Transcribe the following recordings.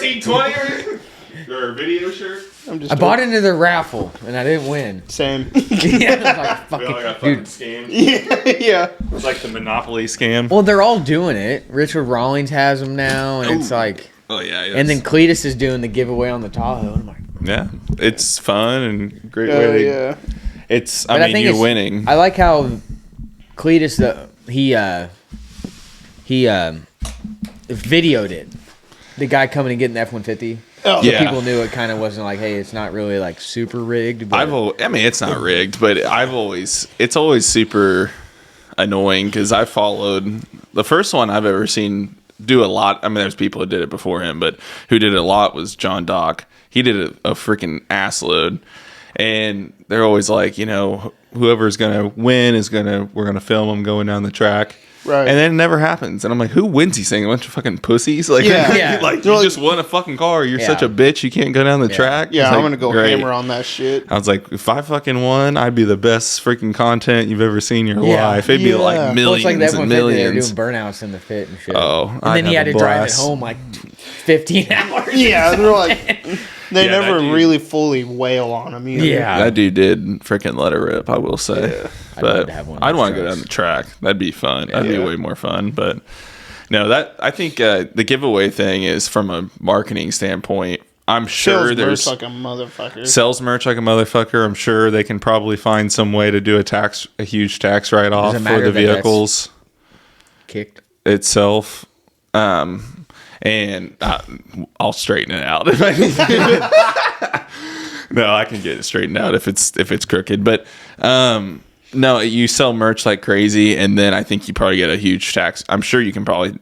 1320 or video shirt. I bought into the raffle and I didn't win. Same. Yeah, We all got dude. fucking scammed. Yeah. It's like the Monopoly scam. Well, they're all doing it. Richard Rawlings has them now, and it's like. Oh yeah. And then Cletus is doing the giveaway on the Tahoe. And I'm like, yeah, it's fun and great way. Yeah. It's. But I mean, you're winning. I like how Cletus he videoed it. The guy coming and getting the F-150. Oh, So yeah. people knew it kind of wasn't like, hey, it's not really like super rigged. But I mean, it's not rigged, but it's always super annoying because I followed the first one I've ever seen do a lot. I mean, there's people who did it before him, but who did it a lot was John Dock. He did a freaking ass load, and they're always like, whoever's gonna win we're gonna film them going down the track. Right. And then it never happens. And I'm like, who wins these things? A bunch of fucking pussies? Like, Yeah. like you just won a fucking car. You're such a bitch. You can't go down the track. Yeah, It's I'm like, going to go great. hammer on that shit. I was like, if I fucking won, I'd be the best freaking content you've ever seen in your life. It'd be like Well, millions well, it's like and that one they were millions. doing burnouts in the fit and shit. Oh, and I'd then he have had a to drive it blast. home like 15 hours. Yeah, they're like, they Yeah, never that dude- really fully wail on him either. Yeah. That dude did freaking let it rip, I will say. I'd love But to have one of I'd those want to go trucks. down the track. That'd be fun. That'd be Yeah. way more fun. But no, I think the giveaway thing is from a marketing standpoint. I'm sure Sells there's merch like a motherfucker. sells merch like a motherfucker. I'm sure they can probably find some way to do a huge tax write off Does it for matter the that that's- vehicles Kicked. itself. And I'll straighten it out if I need to. No, I can get it straightened out if it's crooked. But no, you sell merch like crazy, and then I think you probably get a huge tax. I'm sure you can probably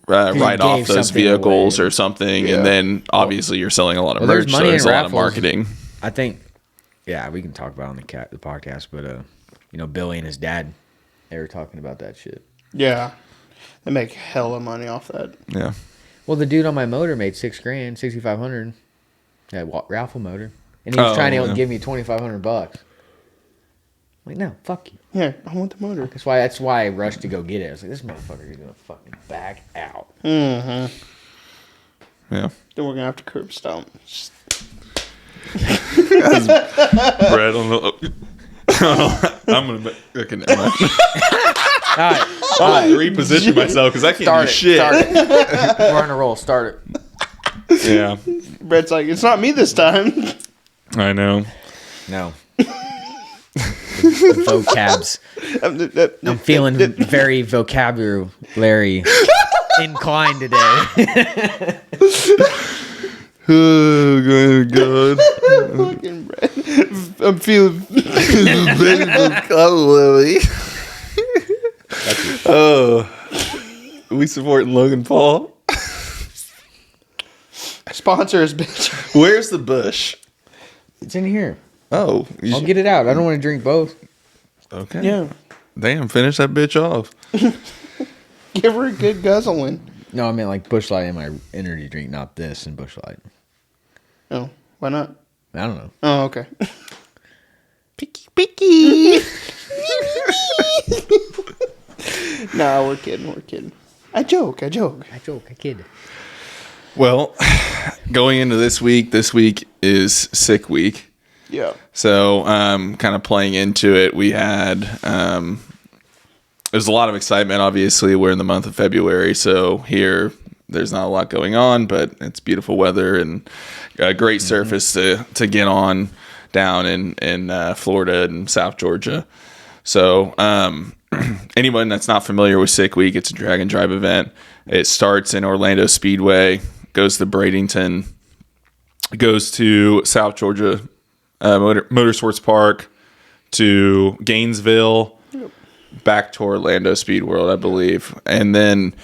write off gave those something vehicles away. or something, Yeah. and then obviously you're selling a lot of Well, there's merch, money so in there's a lot of raffles. marketing. I think, yeah, we can talk about it on the podcast, but Billy and his dad, they were talking about that shit. Yeah. They make hella money off that. Yeah. Well, the dude on my motor made $6,000, $6,500. That raffle motor, and he was trying to give me $2,500. I'm like, no, fuck you. Yeah, I want the motor. That's why I rushed to go get it. I was like, this motherfucker is gonna fucking back out. Mm-hmm. Yeah. Then we're going to have to curb stomp. Bread on the. I'm gonna. Okay, never mind. All right, I'm gonna reposition myself because I can't start do it. shit. Start it. We're on a roll. Start it. Yeah, Brett's like, it's not me this time. I know. No. The vocabs. I'm feeling very vocabulary inclined today. Oh, God. Fucking Brett. I'm feeling... Oh, we supporting Logan Paul. Sponsor his bitch. Where's the bush? It's in here. Oh, I'll get it out. I don't want to drink both. okay. Yeah. Damn, finish that bitch off. Give her a good guzzling. No, I meant like Busch Light in my energy drink, not this and Busch Light. Oh, why not? I don't know. Oh, okay. Picky. No, we're kidding. I joke. I kid. Well, going into this week is sick week. Yeah. So, kind of playing into it, we had there's a lot of excitement. Obviously, we're in the month of February, so here there's not a lot going on, but it's beautiful weather and a great surface to get on down in Florida and South Georgia. So, anyone that's not familiar with Sick Week, it's a drag and drive event. It starts in Orlando Speedway, goes to Bradenton, goes to South Georgia Motorsports Park, to Gainesville, back to Orlando Speed World, I believe. And then,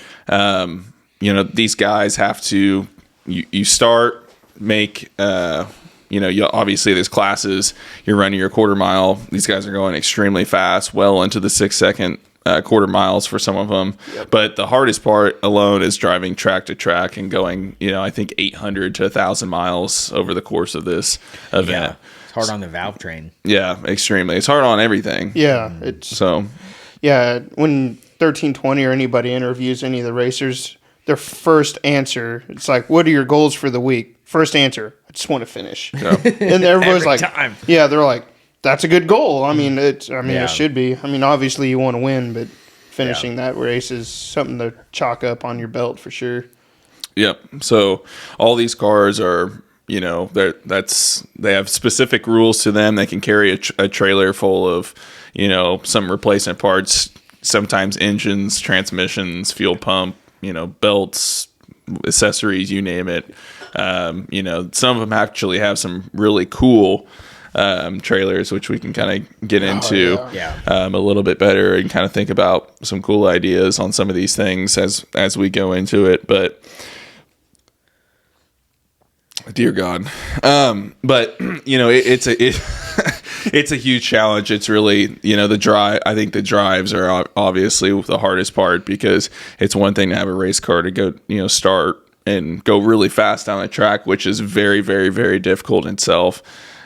these guys have to, you start, make, obviously there's classes, you're running your quarter mile. These guys are going extremely fast, well into the 6 second quarter miles for some of them. Yep. But the hardest part alone is driving track to track and going, I think 800 to 1,000 miles over the course of this event. Yeah. It's hard on the valve train. Yeah, extremely. It's hard on everything. Yeah. So, yeah, when 1320 or anybody interviews any of the racers, their first answer, it's like, what are your goals for the week? First answer, I just want to finish. Yeah. And everybody's like, time. yeah, they're like, that's a good goal. I mean, it Yeah. should be. I mean, obviously you want to win, but finishing that race is something to chalk up on your belt for sure. Yep. So all these cars are, they have specific rules to them. They can carry a trailer full of, some replacement parts, sometimes engines, transmissions, fuel pump, belts, accessories, you name it. Some of them actually have some really cool trailers, which we can kind of get into a little bit better and kind of think about some cool ideas on some of these things as we go into it. But dear God, but it's a huge challenge. It's really the drive. I think the drives are obviously the hardest part, because it's one thing to have a race car to go start and go really fast down the track, which is very, very, very difficult in itself.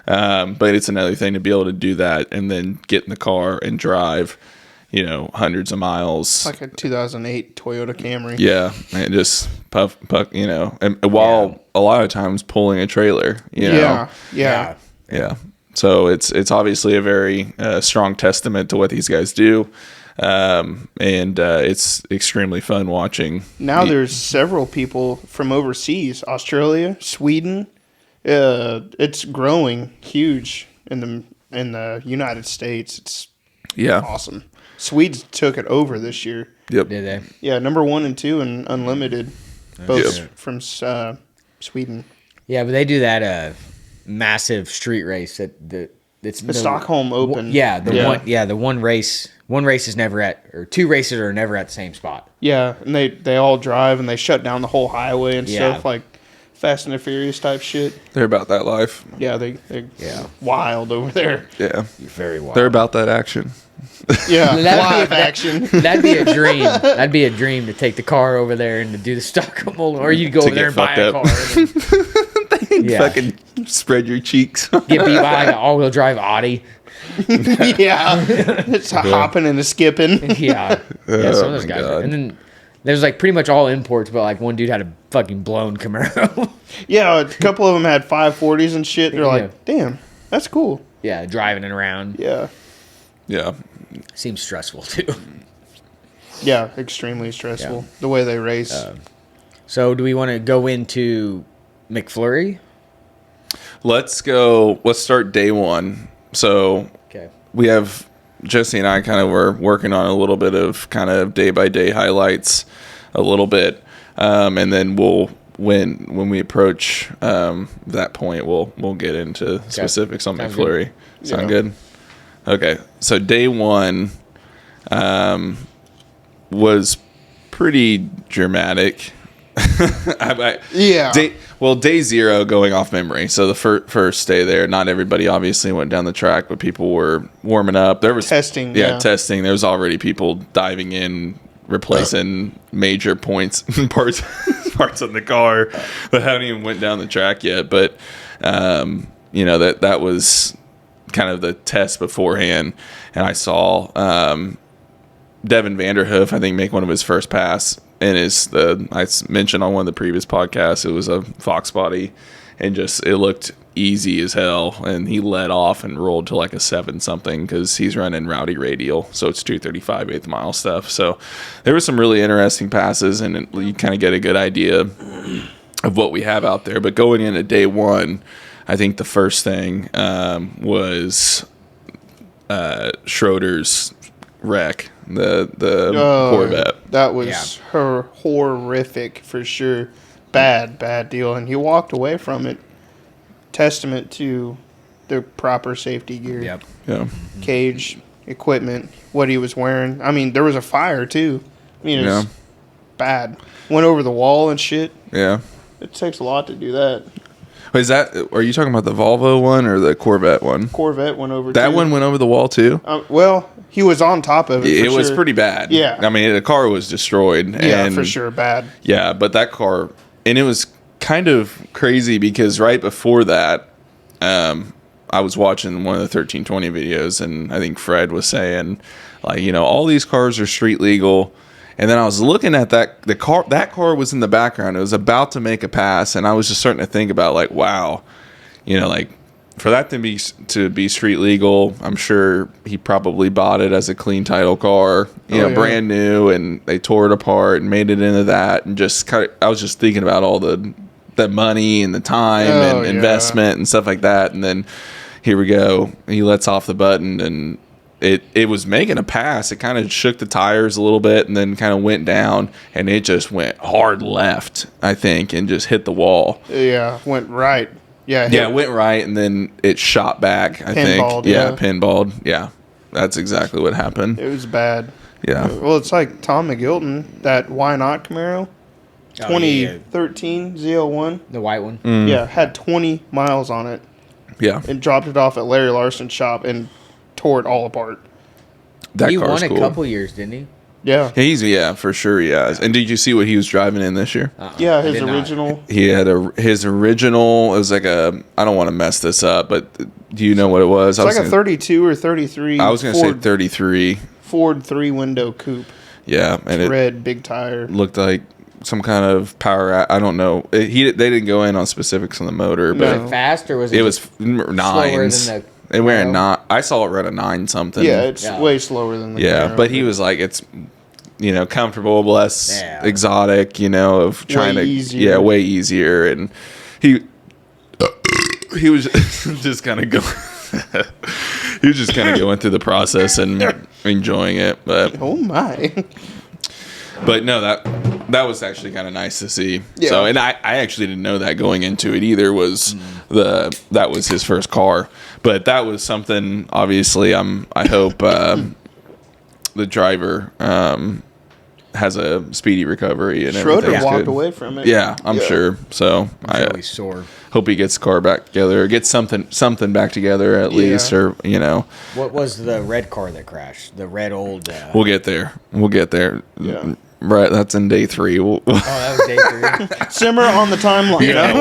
But it's another thing to be able to do that and then get in the car and drive, hundreds of miles. Like a 2008 Toyota Camry. Yeah, and just puff, and while a lot of times pulling a trailer, Yeah. So it's obviously a very strong testament to what these guys do. And it's extremely fun watching. Now there's several people from overseas, Australia, Sweden. It's growing huge in the United States. It's awesome. Swedes took it over this year. Yep. Did they? Yeah, number 1 and 2 in Unlimited, both from Sweden. Yeah, but they do that massive street race it's The Stockholm Open. The one race is never two races are never at the same spot. Yeah, and they all drive and they shut down the whole highway and stuff, like Fast and the Furious type shit. They're about that life. Yeah, they're wild over there. Yeah. You're very wild. They're about that action. Yeah, live action. That'd be a dream. That'd be a dream to take the car over there and to do the Stockholm, or you go over there and buy a car. Fucking spread your cheeks. Get beat by like an all-wheel drive Audi. Yeah, it's hopping and a skipping. Yeah, some of those guys. And then there's like pretty much all imports, but like one dude had a fucking blown Camaro. Yeah, a couple of them had 540s and shit. They're like, damn, that's cool. Yeah, driving it around. Yeah. Yeah. Seems stressful too. Yeah, extremely stressful. The way they race. So do we want to go into McFlurry? Let's start day one. So we have Jesse and I kind of were working on a little bit of kind of day by day highlights a little bit. And then when we approach that point, we'll get into specifics on McFlurry. Sound good? Okay. So day one was pretty dramatic. Day zero, going off memory. So the first day there, not everybody obviously went down the track, but people were warming up. There was testing. Testing. There was already people diving in, replacing major parts on the car that haven't even went down the track yet. But that was kind of the test beforehand, and I saw Devin Vanderhoof, I think, make one of his first pass. And I mentioned on one of the previous podcasts, it was a Fox body, and it looked easy as hell. And he let off and rolled to like a 7-something because he's running rowdy radial, so it's 235 8th mile stuff. So there were some really interesting passes, and you kind of get a good idea of what we have out there. But going into day one, I think the first thing was Schroeder's wreck. The Corvette. That was horrific for sure. Bad deal. And he walked away from it. Testament to the proper safety gear. Yep. Yeah. Cage, equipment, what he was wearing. I mean, there was a fire too. I mean, it was bad. Went over the wall and shit. Yeah. It takes a lot to do that. Are you talking about the Volvo one or the Corvette one? Corvette went over that one went over the wall too? Well, he was on top of it. It was pretty bad. Yeah. I mean, the car was destroyed. Yeah, for sure. Bad. Yeah, but that car, and it was kind of crazy because right before that, I was watching one of the 1320 videos, and I think Fred was saying, like, all these cars are street legal, And then I was looking at that car was in the background. It was about to make a pass, and I was just starting to think about like, wow, like for that to be street legal, I'm sure he probably bought it as a clean title car, brand new, and they tore it apart and made it into that, and just I was just thinking about all the money and the time and investment and stuff like that, and then here we go. He lets off the button and. It was making a pass. It kind of shook the tires a little bit and then kind of went down, and it just went hard left, I think, and just hit the wall. Yeah, went right. Yeah, it went right, and then it shot back, I think. Pinballed. Yeah, that's exactly what happened. It was bad. Yeah. Well, it's like Tom McGilton, that Why Not Camaro, 2013 Z01. The white one. Mm. Yeah, had 20 miles on it. Yeah. And dropped it off at Larry Larson's shop and tore it all apart. That he car's won cool. a couple years, didn't he? Yeah. For sure he has. And did you see what he was driving in this year? Yeah, his original. He had his original. It was like I don't want to mess this up, but do you know what it was? It's like a 32 or 33. I was going to say 33. Ford 3-window coupe. Yeah, and it red, big tire. Looked like some kind of power. I don't know. They didn't go in on specifics on the motor, but was it fast or was it was nines. Slower than they were in not. I saw it run a 9 something. Yeah, it's way slower than the Camaro. But he was like, it's comfortable, less exotic. Of trying way to easier. Way easier, and he was just kind of going. He was just kind of going through the process and enjoying it, but oh my. But no, that was actually kind of nice to see. Yeah. So, and I actually didn't know that going into it either. That was his first car, but that was something. Obviously, I hope the driver has a speedy recovery and Schroeder everything's walked good. away from it. Yeah, I'm sure. So really sore. Hope he gets the car back together, or gets something back together at least, or What was the red car that crashed? The red old. We'll get there. Yeah. Right, that's in day 3. Oh, that was day 3. Simmer on the timeline. Yeah,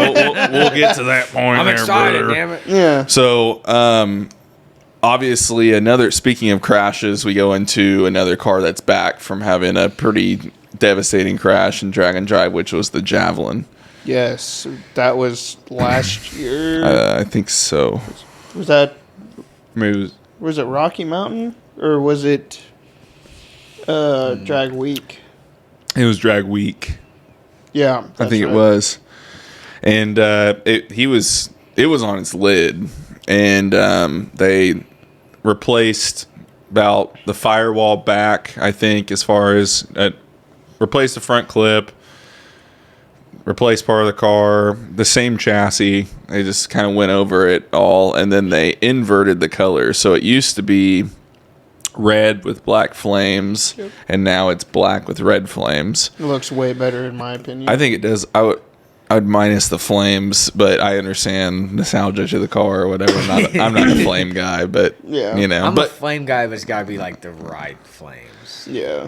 we'll get to that point. I'm excited, brother. Damn it. Yeah. So, obviously, speaking of crashes, we go into another car that's back from having a pretty devastating crash in Drag and Drive, which was the Javelin. Yes, that was last year. I think so. Was that? Maybe Was it Rocky Mountain or was it Drag Week? it was Drag Week. Yeah, I think it was, and it was on its lid, and they replaced about the firewall back. I think as far as replaced the front clip. Replaced part of the car, the same chassis. They just kind of went over it all, and then they inverted the color. So it used to be red with black flames, and now it's black with red flames. It looks way better in my opinion. I think it does. I'd minus the flames, but I understand nostalgia to the car or whatever. I'm not a flame guy, but I'm a flame guy, but it's got to be like the right flames. Yeah.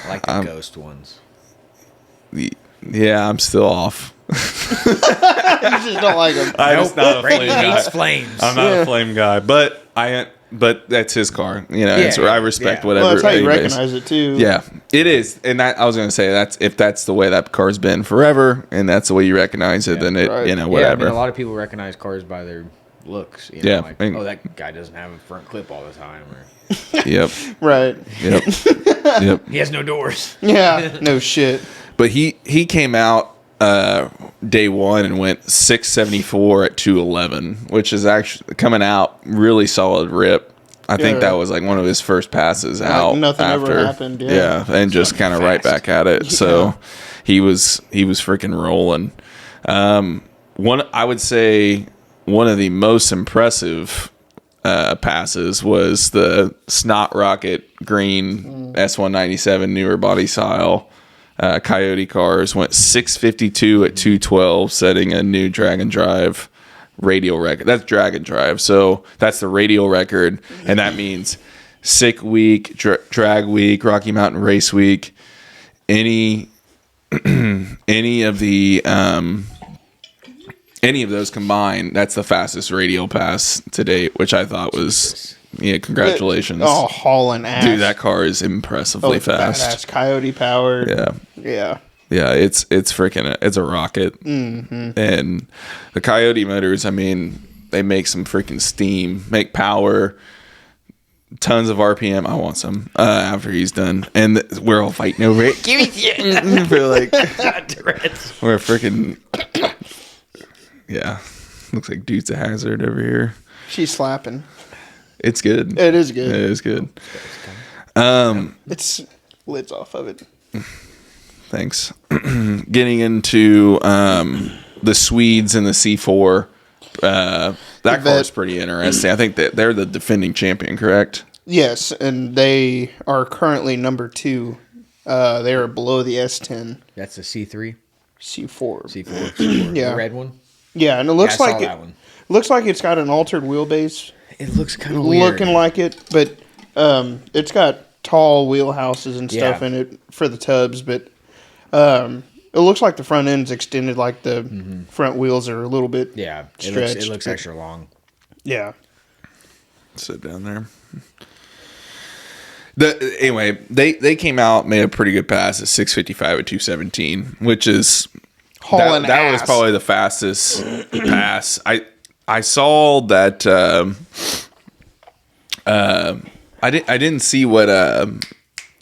Like the ghost ones. Yeah, I'm still off. You just don't like them. I'm just not a flame guy. Flames. I'm not a flame guy, but that's his car. I respect whatever. Well, that's how you recognize it too. Yeah, it is, and I was gonna say if that's the way that car's been forever, and that's the way you recognize it, then it whatever. Yeah, a lot of people recognize cars by their looks. That guy doesn't have a front clip all the time. Yep. Right. Yep. He has no doors. Yeah. No shit. But he came out day 1 and went 674 at 211, which is actually coming out really solid rip. I think that was like one of his first passes out. Nothing after, ever happened. Yeah, and just kind of right back at it. Yeah. So he was freaking rolling. I would say one of the most impressive passes was the Snot Rocket green S197 newer body style. Coyote cars went 652 at 212, setting a new Drag and Drive radial record. That's Drag and Drive, so that's the radial record, and that means Sick Week, Drag Week, Rocky Mountain Race Week, any of those combined. That's the fastest radial pass to date, which I thought was yeah, congratulations. Hauling ass. Dude, that car is impressively fast. Badass Coyote power. Yeah. Yeah, it's freaking, it's a rocket. Mm-hmm. And the Coyote motors, I mean, they make some freaking steam, make power, tons of RPM. I want some after he's done. And we're all fighting over it. Give me we're like, we're freaking, yeah. Looks like Dude's a Hazard over here. She's slapping. It's good. It is good. It is good. It's lids off of it. Thanks. Getting into the Swedes and the C4. That car is pretty interesting. I think that they're the defending champion, correct? Yes, and they are currently number 2. They are below the S10. That's the C3? C4. C4. Yeah. The red one? Yeah, and it looks like that one. Looks like it's got an altered wheelbase. It looks kind of weird. Looking like it, but it's got tall wheelhouses and stuff in it for the tubs, but it looks like the front end's extended, like the front wheels are a little bit stretched. It looks extra long. Yeah. Sit down there. Anyway, they came out, made a pretty good pass at 655 at 217, which is that was probably the fastest pass. I saw that. I didn't see what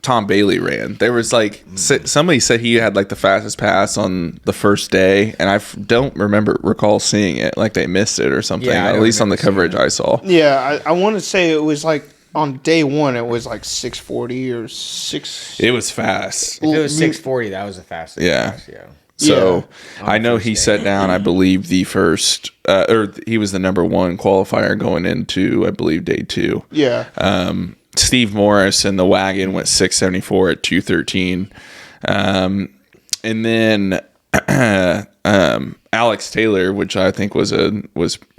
Tom Bailey ran. There was like somebody said he had like the fastest pass on the first day, and I don't recall seeing it. Like they missed it or something. At least on the coverage I saw. Yeah, I want to say it was like on day 1 it was like 640 or 6. It was fast. If it was 640, that was the fastest. Pass, So I know he set down, I believe, the first, or he was the number 1 qualifier going into, I believe, day 2. Yeah. Steve Morris in the wagon went 674 at 213. And then Alex Taylor, which I think was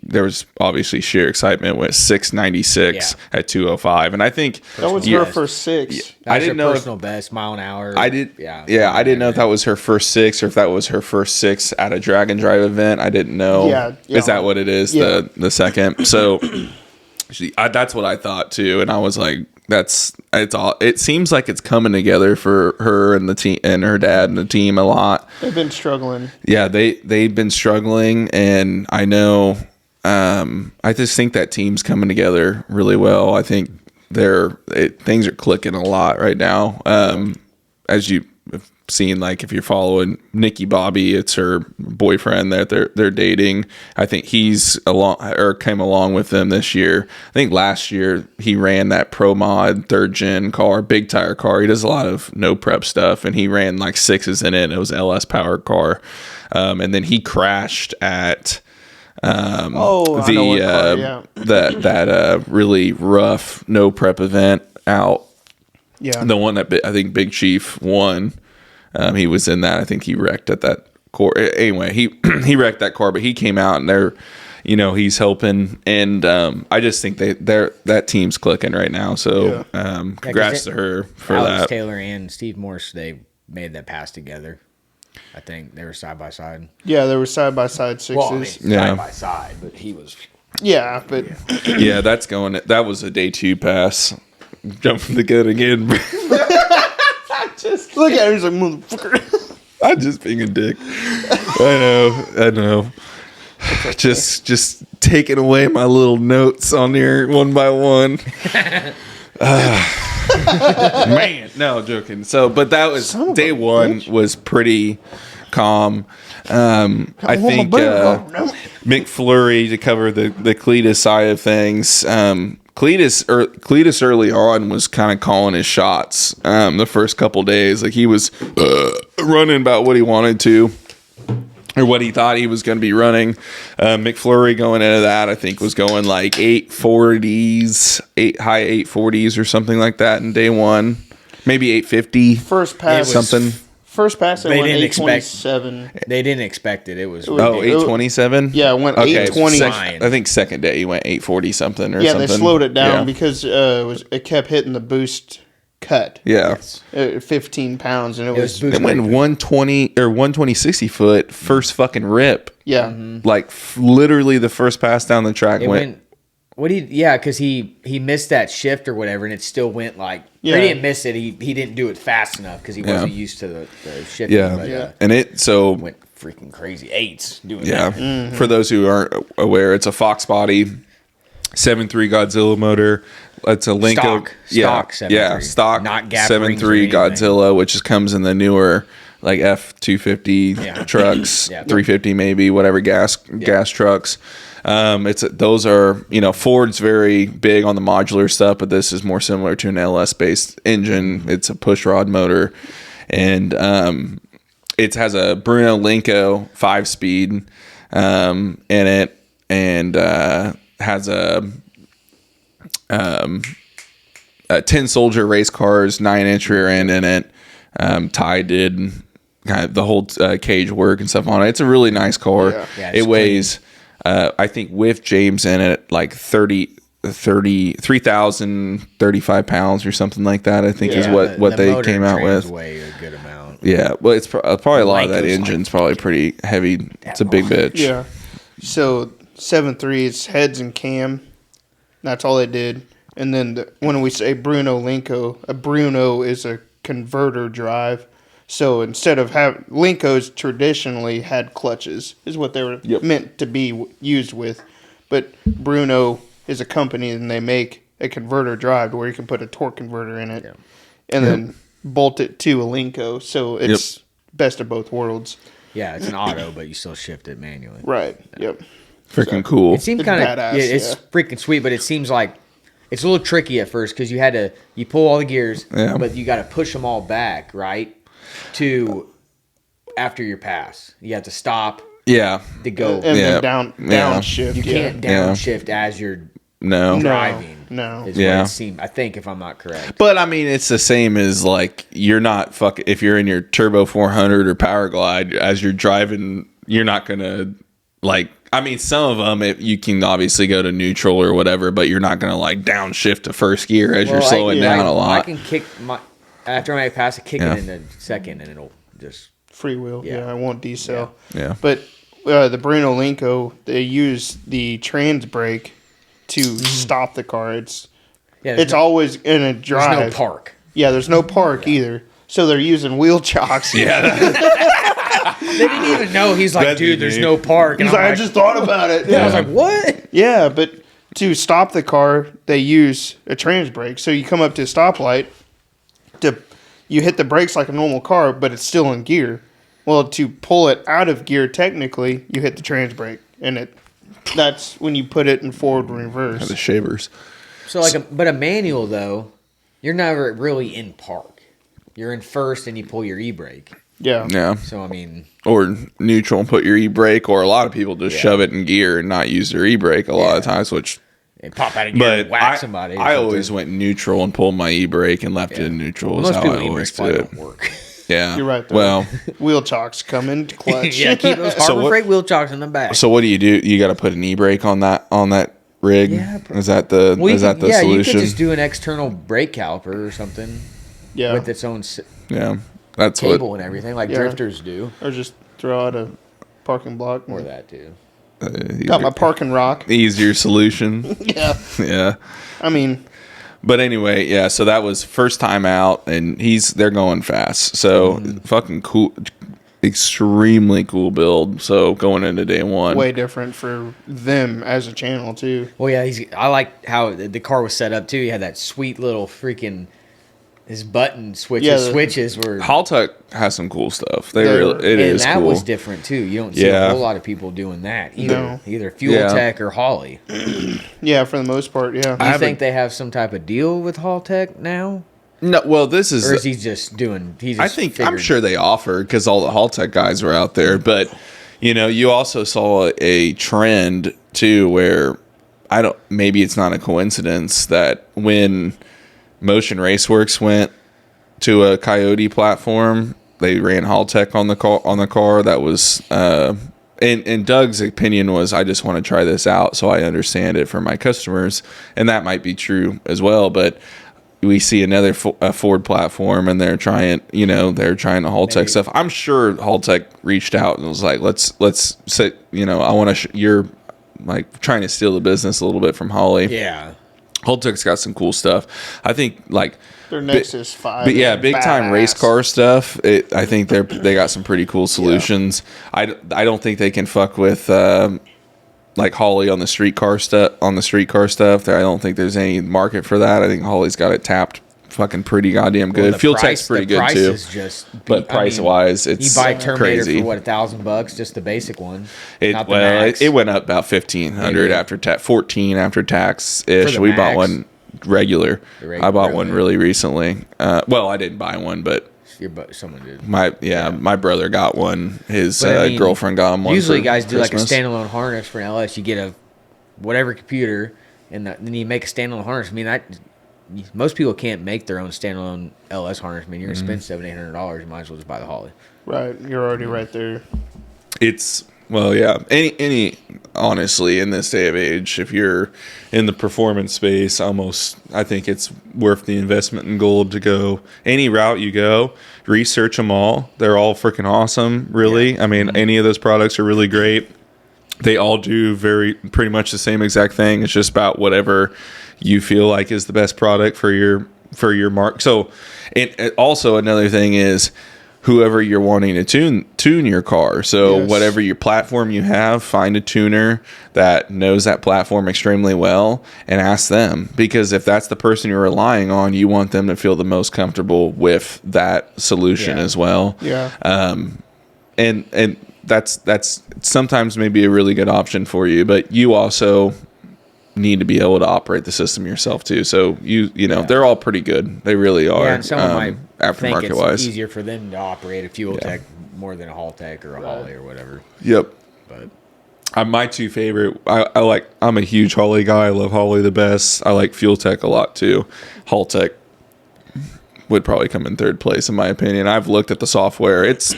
there was obviously sheer excitement, went 696 at 205. And I think that was her first 6. Yeah. I didn't know personal best mile an hour. I didn't know if that was her first 6 or if that was her first 6 at a drag and drive event. I didn't know. Yeah. Is that what it is? Yeah. The second. So that's what I thought too, and I was like, it seems like it's coming together for her and the team and her dad and the team a lot. They've been struggling. Yeah, they've been struggling, and I know. I just think that team's coming together really well. I think things are clicking a lot right now. As you have seen, like if you're following Nikki Bobby, it's her boyfriend that they're dating. I think he's came along with them this year. I think last year he ran that Pro Mod 3rd gen car, big tire car. He does a lot of no prep stuff, and he ran like 6s in it. It was an LS powered car, and then he crashed at that really rough no prep event out. Yeah, the one that I think Big Chief won. He was in that. I think he wrecked at that car. Anyway, he wrecked that car, but he came out and he's helping. And I just think that team's clicking right now. So congrats to her for Alex that. Taylor and Steve Morse, they made that pass together. I think they were side by side. Yeah, they were side by side 6s. Well, I mean, side by side, but he was. Yeah, but yeah, that was a day 2 pass. Jumping the gun again. Just look at him, he's like, motherfucker. I'm just being a dick. I know. Just taking away my little notes on here one by one. Man, no, joking. So, but that was day 1 was pretty calm. I think McFlurry to cover the Cletus side of things. Cletus early on was kind of calling his shots. The first couple days, like he was running about what he wanted to, or what he thought he was going to be running. McFlurry going into that, I think, was going like 840s, high 840s or something like that in day 1, maybe 850. First pass, something. First pass, they went 827. They didn't expect it. It was 827. Yeah, it went 820. I think second day he went 840 something or something. Yeah, they slowed it down because it kept hitting the boost cut. Yeah, 15 pounds, and it went 120 or 120 60 foot first fucking rip. Yeah, like literally the first pass down the track went because he missed that shift or whatever, and it still went like. Yeah. He didn't miss it. He didn't do it fast enough because he wasn't used to the shifting. Yeah, but, and it went freaking crazy. 8s doing that. Mm-hmm. For those who aren't aware, it's a Fox body 7.3 Godzilla motor. It's a Linko. Stock 7.3. Stock. Not gap 7.3 Godzilla, which comes in the newer like F250 trucks, 350 maybe, whatever gas trucks. Those are, Ford's very big on the modular stuff, but this is more similar to an LS based engine. It's a push rod motor, and it has a Bruno Linko 5-speed in it, and has a 10 Soldier race cars 9-inch rear end in it. Ty did kind of the whole cage work and stuff on it. It's a really nice car. It weighs. I think with James in it, like 3,035 pounds or something like that, I think is what they came out with. Weigh a good amount. Yeah, well, it's probably a lot of that engine's probably pretty heavy. It's a big bitch. Yeah. So 7.3, it's heads and cam. That's all it did. And then when we say Bruno Linko, a Bruno is a converter drive. So instead of Linkos traditionally had clutches, is what they were meant to be used with. But Bruno is a company and they make a converter drive where you can put a torque converter in it and then bolt it to a Linko. So it's best of both worlds. Yeah, it's an auto, but you still shift it manually. Right. Yep. Freaking cool. It seemed kind of it's freaking sweet, but it seems like it's a little tricky at first because you pull all the gears, but you got to push them all back, right? To after your pass, you have to stop. Yeah. To go and then downshift. You can't downshift as you're driving. No. Is what it seemed. I think if I'm not correct. But I mean, it's the same as like you're not if you're in your Turbo 400 or Power Glide as you're driving, you're not gonna like. I mean, some of them you can obviously go to neutral or whatever, but you're not gonna like downshift to first gear as you're slowing down a lot. I can kick after I pass it, kick it in the second, and it'll just freewheel. Yeah, I won't decel. Yeah. But the Bruno Linko, they use the trans brake to stop the car. It's always in a drive. There's no park. Yeah, there's no park either. So they're using wheel chocks. Yeah. They didn't even know. He's like, dude, there's no park. And he's like, I just thought about it. Yeah. I was like, what? Yeah, but to stop the car, they use a trans brake. So you come up to a stoplight, you hit the brakes like a normal car, but it's still in gear. Well, to pull it out of gear, technically, you hit the trans brake, and that's when you put it in forward and reverse. The shavers. So but a manual though, you're never really in park. You're in first, and you pull your e-brake. Yeah. So I mean, or neutral and put your e-brake, or a lot of people just shove it in gear and not use their e-brake a lot of times, which. And pop out of gear and whack somebody. I always went neutral and pulled my e-brake and left it in neutral. Is how I always did it. Work. Yeah, you're right. Though. Well, wheel chocks come in clutch. Keep those Harbor Freight wheel chocks in the back. So what do? You got to put an e-brake on that rig. Yeah, is that the solution? Yeah, you could just do an external brake caliper or something. Yeah, with its own. That's cable and everything like drifters do. Or just throw out a parking block. Or that too. Got my parking rock. Easier solution. Yeah. I mean, but anyway, so that was first time out, and they're going fast. So fucking cool, extremely cool build. So going into day one, way different for them as a channel too. Well, yeah, I like how the car was set up too. He had that sweet little freaking. His button switches were. Haltech has some cool stuff. It is cool. And that was different too. You don't see a whole lot of people doing that either Fuel Tech or Holly. Yeah, for the most part, yeah. Do you think they have some type of deal with Haltech now? No, well, this is. Or is he just doing? I'm sure they offer because all the Haltech guys were out there, but you also saw a trend too where maybe it's not a coincidence that when Motion Raceworks went to a Coyote platform, they ran Haltech on the car. That was and Doug's opinion was, I just want to try this out so I understand it for my customers, and that might be true as well. But we see another Ford platform, and they're trying the Haltech stuff. I'm sure Haltech reached out and was like, let's sit. I want to like trying to steal the business a little bit from Holly. Yeah. Holtec's got some cool stuff. I think like their Nexus 5. But yeah, big time race car stuff. I think they got some pretty cool solutions. Yeah. I don't think they can fuck with like Holly on the street car stuff. I don't think there's any market for that. I think Holly's got it tapped fucking pretty goddamn good. Fuel Tech's pretty good too. Is just but price wise, it's you buy Terminator crazy. for what, $1,000, just the basic one. It went up about $1,500 after tax, $1,400 after tax ish. We bought one regular. I bought one really recently. Well, I didn't buy one, but someone did. My brother got one. His girlfriend got him one. Usually, guys do like a standalone harness for an LS. You get a whatever computer, and then you make a standalone harness. I mean, most people can't make their own standalone LS harness. I mean, you're gonna spend $700-800. You might as well just buy the Holly. Right, you're already right there. It's any honestly in this day of age, if you're in the performance space, I think it's worth the investment in gold to go any route you go. Research them all; they're all freaking awesome. Really, I mean, any of those products are really great. They all do pretty much the same exact thing. It's just about whatever you feel like is the best product for your mark. So, it also another thing is whoever you're wanting to tune your car. So whatever your platform you have, find a tuner that knows that platform extremely well and ask them, because if that's the person you're relying on, you want them to feel the most comfortable with that solution as well. Yeah. And that's sometimes maybe a really good option for you, but you also need to be able to operate the system yourself too. So you know they're all pretty good. They really are. Yeah, and someone might think aftermarket it's wise easier for them to operate a Fuel Tech more than a Haltech or a Holly or whatever. Yep. But my two favorite. I'm a huge Holly guy. I love Holly the best. I like Fuel Tech a lot too. Haltech would probably come in third place in my opinion. I've looked at the software. It's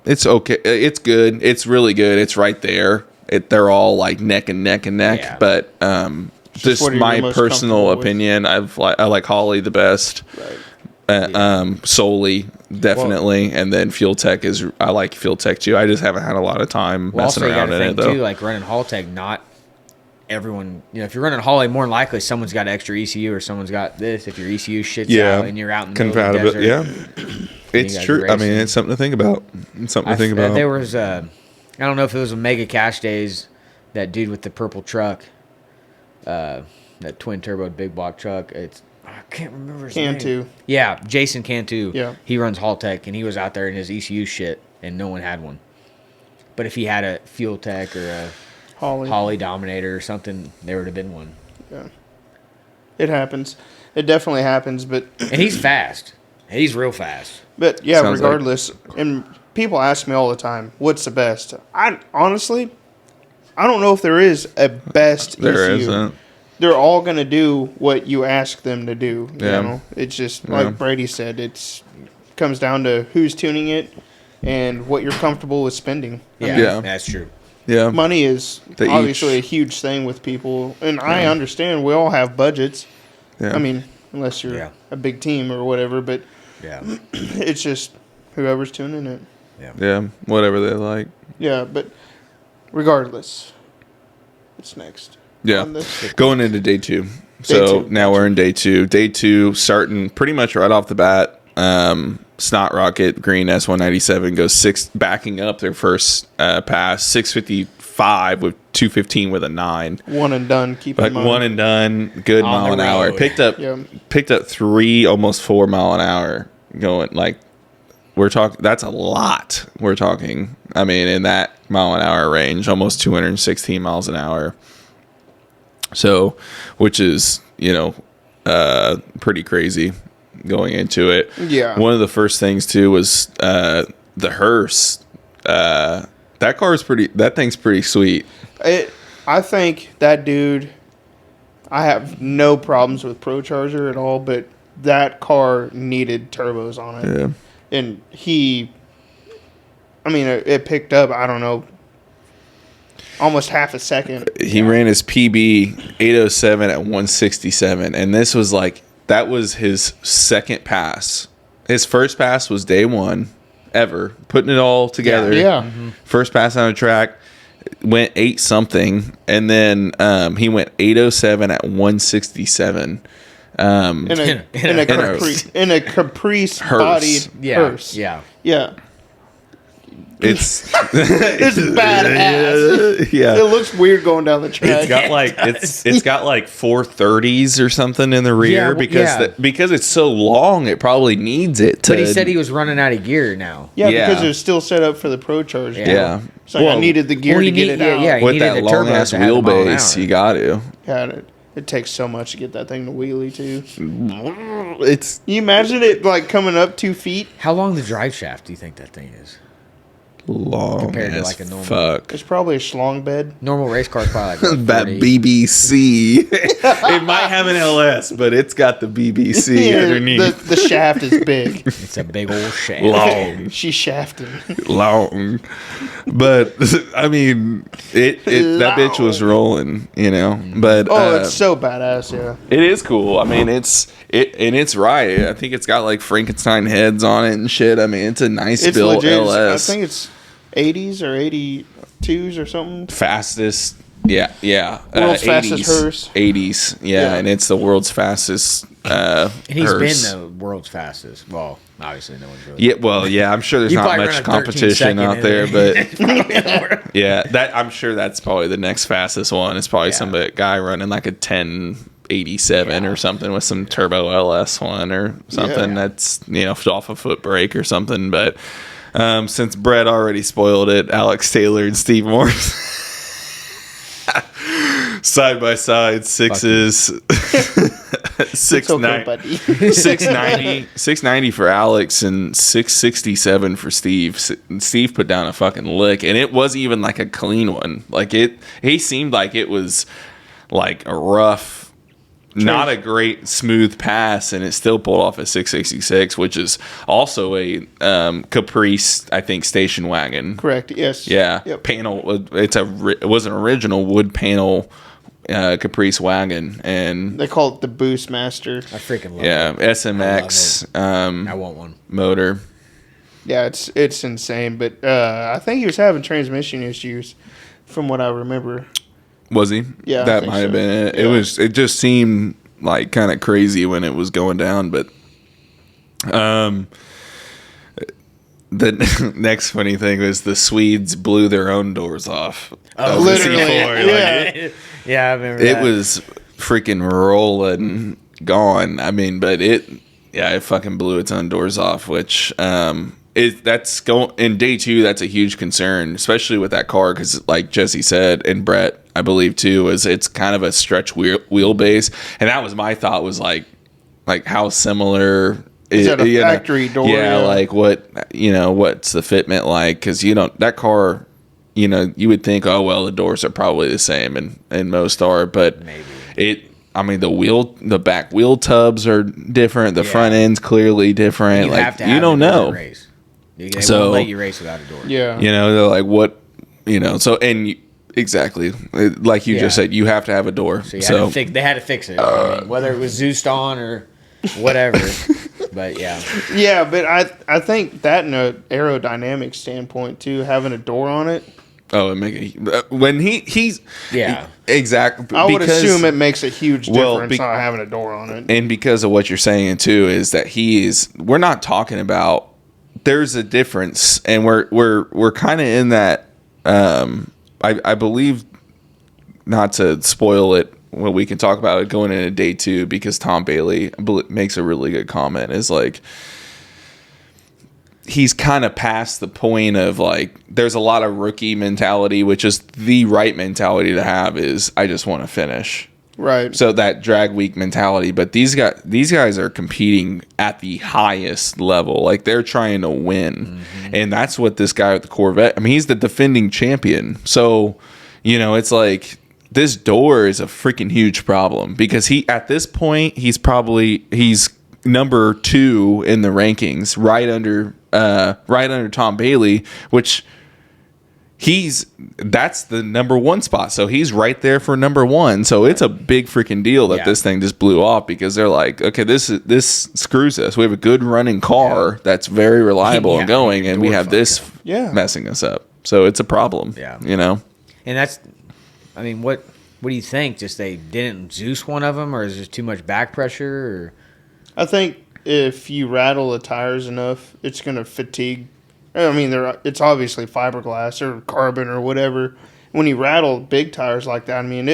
okay. It's good. It's really good. It's right there. They're all like neck and neck. Yeah. But just my personal opinion, I like Holly the best. Right. Solely, definitely, and then Fuel Tech I like Fuel Tech too. I just haven't had a lot of time messing around in it though. Too, like running Haltech, not everyone. If you're running Holly, more than likely someone's got extra ECU or someone's got this. If your ECU shits out and you're out in the middle of the desert, it's true. I mean, it's something to think about. There was I don't know if it was a Mega Cash Days, that dude with the purple truck, that twin turbo big block truck. I can't remember his name. Cantu. Yeah, Jason Cantu. Yeah. He runs Haltech, and he was out there in his ECU shit, and no one had one. But if he had a Fuel Tech or a Holly Dominator or something, there would have been one. Yeah. It happens. It definitely happens, but... And he's fast. He's real fast. But, yeah, regardless... And people ask me all the time, what's the best? Honestly, I don't know if there is a best there ECU. Isn't. They're all going to do what you ask them to do. Yeah. You know? It's just, like Brady said, it comes down to who's tuning it and what you're comfortable with spending. Yeah. That's true. Yeah. Money is obviously a huge thing with people. And I understand we all have budgets. Yeah. I mean, unless you're a big team or whatever. But it's just whoever's tuning it. Yeah, whatever they like. Yeah, but regardless, what's next? Yeah, going into day two. Now we're in day two. Day two, starting pretty much right off the bat. Snot Rocket Green S197 goes backing up their first pass, 655 with 215 with a 9. One and done. Keep in mind. One and done. Good mile an hour. Picked up 3, almost 4 mile an hour going like. We're talking. That's a lot. We're talking. I mean, in that mile an hour range, almost 216 miles an hour. So, which is pretty crazy going into it. Yeah. One of the first things too was the hearse. That thing's pretty sweet. I think that dude. I have no problems with ProCharger at all, but that car needed turbos on it. Yeah. And it picked up, I don't know, almost half a second. He ran his PB 807 at 167, and that was his second pass. His first pass was day one ever, putting it all together. Yeah. First pass on a track. went 8 something, and then he went 807 at 167. In a Caprice bodied hearse. Yeah. It's badass. Yeah, it looks weird going down the track. It's got like it's got like 430s or something in the rear because it's so long. It probably needs it. But he said he was running out of gear now. Yeah, because it was still set up for the Pro Charge. Yeah. So I needed the gear to get it out. Yeah, with that long ass wheelbase, you got to. It takes so much to get that thing to wheelie too. It's. You imagine it like coming up 2 feet. How long the drive shaft do you think that thing is? Long compared to like a normal. It's probably a schlong bed. Normal race car is probably like that BBC. It might have an LS, but it's got the BBC underneath. The shaft is big. It's a big old shaft. Long. She's shafting. Long. But I mean, that bitch was rolling, you know. But it's so badass. Yeah, it is cool. I mean, it's right. I think it's got like Frankenstein heads on it and shit. I mean, it's a nice built legit. LS. I think it's 80s or 82s or something. Fastest. Yeah. World's fastest hearse. 80s. Yeah, and it's the world's fastest and he's hearse. been the world's fastest. Well, obviously no one's really. Yeah, well, yeah, I'm sure there's not much competition out there, but yeah, I'm sure that's probably the next fastest one. It's probably some guy running like a 1087 or something with some turbo LS one or something that's, off a foot brake or something. But since Brett already spoiled it, Alex Taylor and Steve Morris side by side, sixes. 690 for Alex and 667 for Steve. Steve put down a fucking lick, and it wasn't even like a clean one. Like he seemed like it was like a rough, not a great smooth pass, and it still pulled off a 666, which is also a Caprice, I think, station wagon. Correct. Yes. Yeah. Yep. Panel. It was an original wood panel Caprice wagon, and they call it the Boost Master. I freaking love it. Yeah, SMX. I want one. Motor. Yeah, it's insane. But I think he was having transmission issues, from what I remember. Was he? Yeah, that might have been it. Yeah. It just seemed like kind of crazy when it was going down, but the next funny thing was the Swedes blew their own doors off. Oh, literally. Yeah, I remember it that. was freaking rolling, gone. I mean, but it fucking blew its own doors off, which that's going in day 2. That's a huge concern, especially with that car, because like Jesse said, and Brett, I believe too, is it's kind of a stretch wheelbase, and that was my thought, was like how similar. Is that a factory door? Yeah, like what's the fitment like? Because that car, you would think, oh well, the doors are probably the same, and most are, but maybe the back wheel tubs are different. The front end's clearly different. You don't know. They won't let you race without a door. Yeah, they're like, what, so and. Exactly, like you just said, you have to have a door. So they had to fix it. I mean, whether it was Zeused on or whatever. But yeah, but I think that in an aerodynamic standpoint too, having a door on it. Oh, it make when he's exactly. I would assume it makes a huge difference on having a door on it, and because of what you're saying too, is that we're not talking about. There's a difference, and we're kind of in that. I believe, not to spoil it, well, we can talk about it going into day 2, because Tom Bailey makes a really good comment. Is like, he's kind of past the point of like, there's a lot of rookie mentality, which is the right mentality to have, is I just want to finish. Right. So that drag week mentality, but these guys are competing at the highest level. Like, they're trying to win. And that's what this guy with the Corvette, I mean, he's the defending champion. So, it's like, this door is a freaking huge problem, because at this point, he's number 2 in the rankings, right under Tom Bailey, which that's the number 1 spot. So he's right there for number 1. So it's a big freaking deal that this thing just blew off, because they're like, okay, this screws us. We have a good running car that's very reliable and going, and we have this messing us up. So it's a problem. And that's, I mean, what do you think? Just they didn't Zeus one of them, or is there too much back pressure? Or? I think if you rattle the tires enough, it's going to fatigue. I mean, it's obviously fiberglass or carbon or whatever. When you rattle big tires like that, I mean,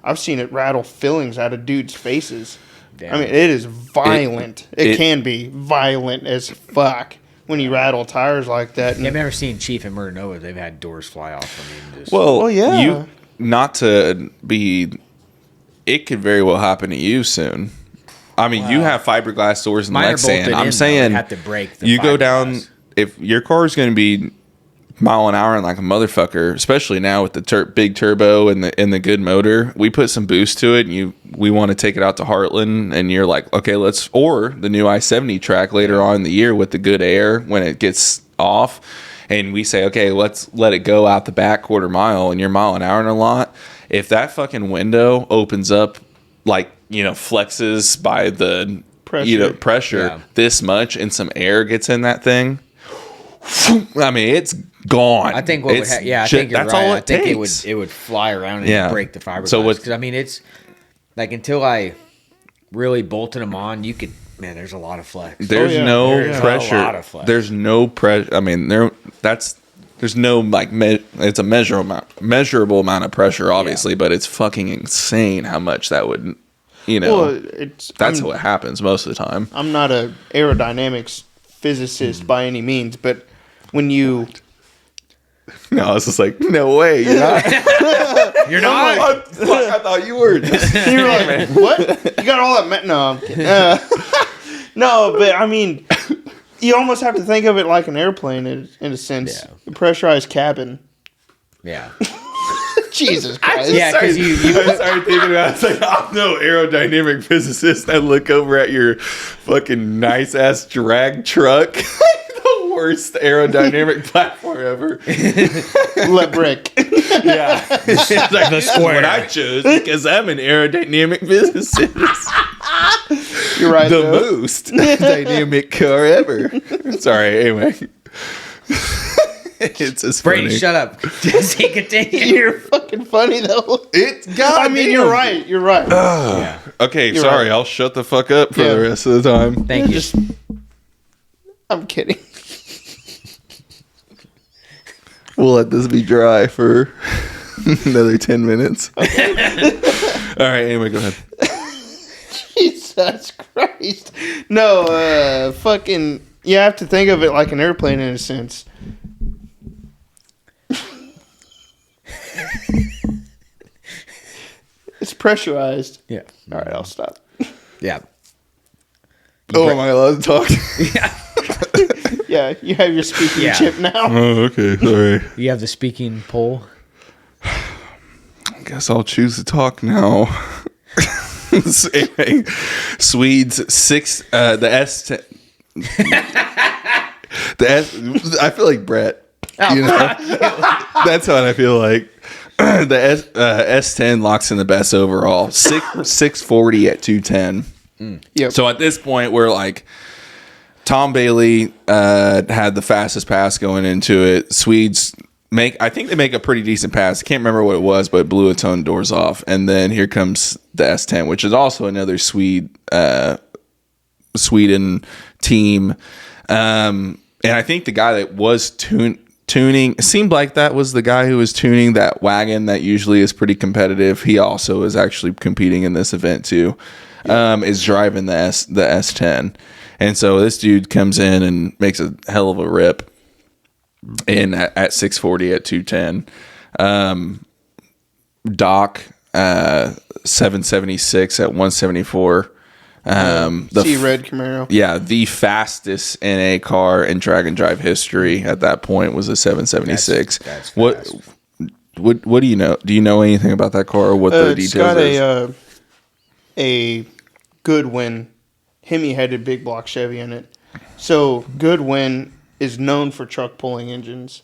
I've seen it rattle fillings out of dudes' faces. Damn. I mean, it is violent. It can be violent as fuck when you rattle tires like that. Yeah, I've never seen Chief and Murder Nova. They've had doors fly off. I mean, well, yeah. It could very well happen to you soon. I mean, you have fiberglass doors in Lexan. I'm saying have to break the you fiberglass. Go down, if your car is going to be mile an hour and like a motherfucker, especially now with the big turbo and the good motor, we put some boost to it, and we want to take it out to Heartland, and you're like, okay, or the new I-70 track later on in the year with the good air when it gets off, and we say, okay, let's let it go out the back quarter mile, and you're mile an hour in a lot. If that fucking window opens up, like, flexes by the pressure this much, and some air gets in that thing, I mean, it's gone. I think I think you're that's right. all I think takes. it would fly around and break the fiberglass. So because I mean, it's like until I really bolted them on, you could. Man, there's a lot of flex. There's no pressure. A lot of flex. There's no pressure. I mean, there's no like it's a measurable amount of pressure, obviously, but it's fucking insane how much that would. That's what happens most of the time. I'm not a aerodynamics physicist by any means, but when you... No, I was just like, no way, you're not. You're not? I thought you were. You were like, what? You got all that... No, I'm kidding. No, but I mean, you almost have to think of it like an airplane in a sense. A pressurized cabin. Yeah. Jesus Christ. Yeah, because you I started thinking about it. It's like, I'm no aerodynamic physicist. I look over at your fucking nice ass drag truck. The worst aerodynamic platform ever. Let brick. Yeah. It's like, the square. What I chose because I'm an aerodynamic physicist. You're right. The most dynamic car ever. Sorry, anyway. It's just Brady, funny. shut up. Jesse, continue. You're fucking funny though. I mean, you're right. You're right. Yeah. Okay, you're sorry. Right. I'll shut the fuck up for the rest of the time. Thank you. I'm kidding. We'll let this be dry for another 10 minutes. Okay. All right. Anyway, go ahead. Jesus Christ. No, fucking. You have to think of it like an airplane in a sense. It's pressurized. Yeah. All right, I'll stop. Yeah. Am I allowed to talk? Yeah. Yeah, you have your speaking chip now. Oh, okay. Sorry. You have the speaking pole. I guess I'll choose to talk now. Anyway, Swedes 6, the S10. I feel like Brett. That's what I feel like. The S10 locks in the best overall. 640 at 210. Yep. So at this point, we're like, Tom Bailey had the fastest pass going into it. Swedes I think they make a pretty decent pass. I can't remember what it was, but it blew its own doors off. And then here comes the S10, which is also another Sweden team. And I think the guy that was tuning, it seemed like that was the guy who was tuning that wagon that usually is pretty competitive. He also is actually competing in this event too. Is driving the S10. And so this dude comes in and makes a hell of a rip in at 640 at 210. Doc 776 at 174. Red Camaro. Yeah, the fastest NA car in drag and drive history at that point was a 776. That's fast. What do you know? Do you know anything about that car or what the details is? It's got a Goodwin Hemi-headed big block Chevy in it. So Goodwin is known for truck pulling engines.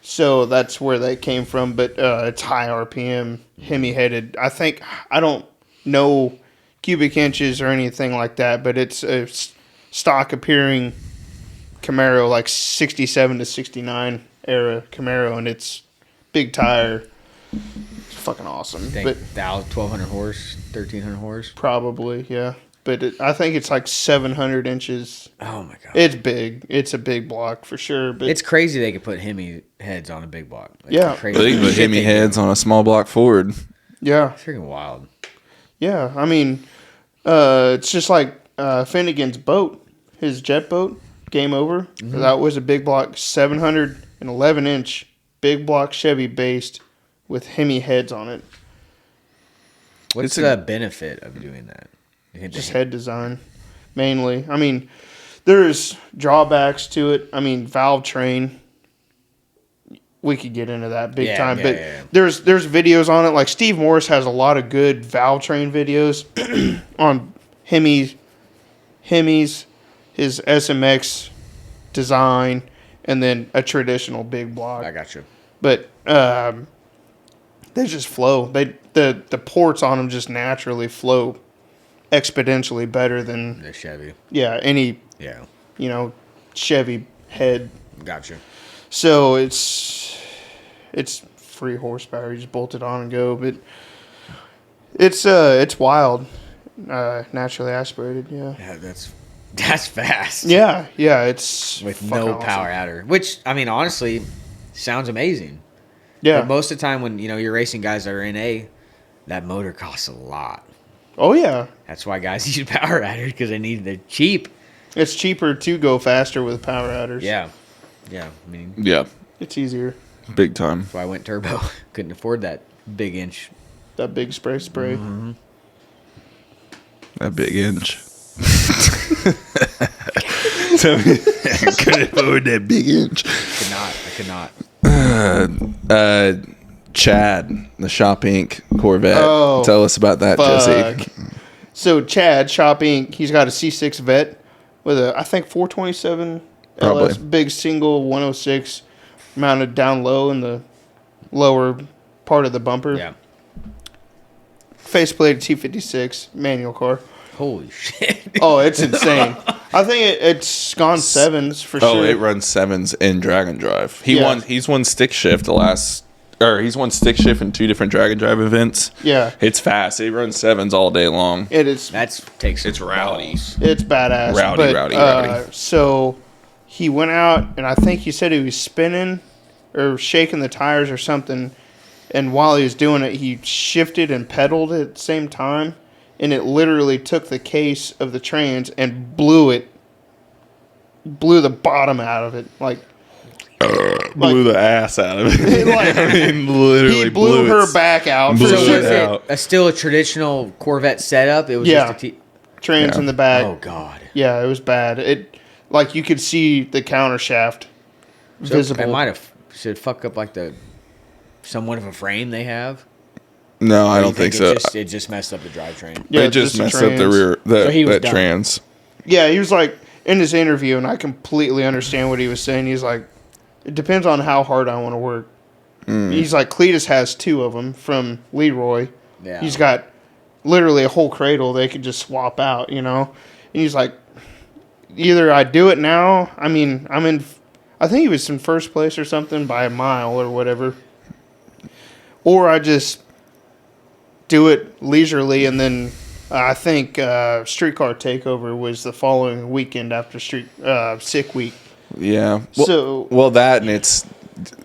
So that's where they came from, but it's high RPM, Hemi-headed. I don't know cubic inches or anything like that, but it's a stock appearing Camaro, like 67 to 69 era Camaro, and it's big tire. It's fucking awesome. But 1,200 horse, 1,300 horse? Probably, yeah. But I think it's like 700 inches. Oh, my God. It's big. It's a big block for sure. But it's crazy they could put Hemi heads on a big block. Crazy. They can put Hemi heads on a small block Ford. Yeah. It's freaking wild. Yeah. I mean, it's just like Finnegan's boat, his jet boat, Game Over. Mm-hmm. That was a big block, 711-inch big block Chevy based with Hemi heads on it. What's the benefit of doing that? Just head design, mainly. I mean, there's drawbacks to it. I mean, valve train. We could get into that big time, but there's videos on it. Like Steve Morris has a lot of good valve train videos on Hemi's, his SMX design, and then a traditional big block. I got you. But they just flow. The ports on them just naturally flow exponentially better than the Chevy. Yeah, Chevy head. Gotcha. So it's 3 horsepower. You just bolt it on and go. But it's wild. Naturally aspirated. Yeah, that's fast. Yeah. It's with no power adder, which I mean honestly sounds amazing. Yeah. But most of the time when you're racing guys that are NA, that motor costs a lot. Oh yeah. That's why guys use power adders because they're cheap. It's cheaper to go faster with power adders. Yeah. I mean. Yeah. It's easier. Big time. That's why I went turbo. Couldn't afford that big inch. That big spray. Mm-hmm. That big inch. Couldn't afford that big inch. I could not. Chad, the Shop Inc. Corvette. Oh, tell us about that, fuck. Jesse. So Chad, Shop Inc., he's got a C6 Vet with I think 427 Probably. LS, big single 106 mounted down low in the lower part of the bumper. Yeah. Faceplate T56 manual car. Holy shit. Oh, it's insane. I think it's gone 7s for sure. Oh, it runs 7s in Drag and Drive. He's won stick shift he's won stick shift in 2 different Drag and Drive events. Yeah. It's fast. It runs 7s all day long. It is. It's rowdy. It's badass. Rowdy. So he went out, and I think he said he was spinning or shaking the tires or something, and while he was doing it, he shifted and pedaled at the same time, and it literally took the case of the trans and blew the bottom out of it. Blew the ass out of it. Literally he blew her back out. So was it still a traditional Corvette setup? It was just a trans in the back. Oh god. Yeah, it was bad. It you could see the counter shaft visible. It might have should fuck up somewhat of a frame they have. No, I don't think so. It just messed up the drivetrain. Yeah, it just messed up the rear that trans. Yeah, he was in his interview, and I completely understand what he was saying. He's like, it depends on how hard I want to work. He's like, Cletus has 2 of them from Leroy. Yeah. He's got literally a whole cradle they could just swap out, And he's like, either I do it now. I mean, I think he was in first place or something by a mile or whatever. Or I just do it leisurely, and then I think Streetcar Takeover was the following weekend after Sick Week. Yeah. Well, that and it's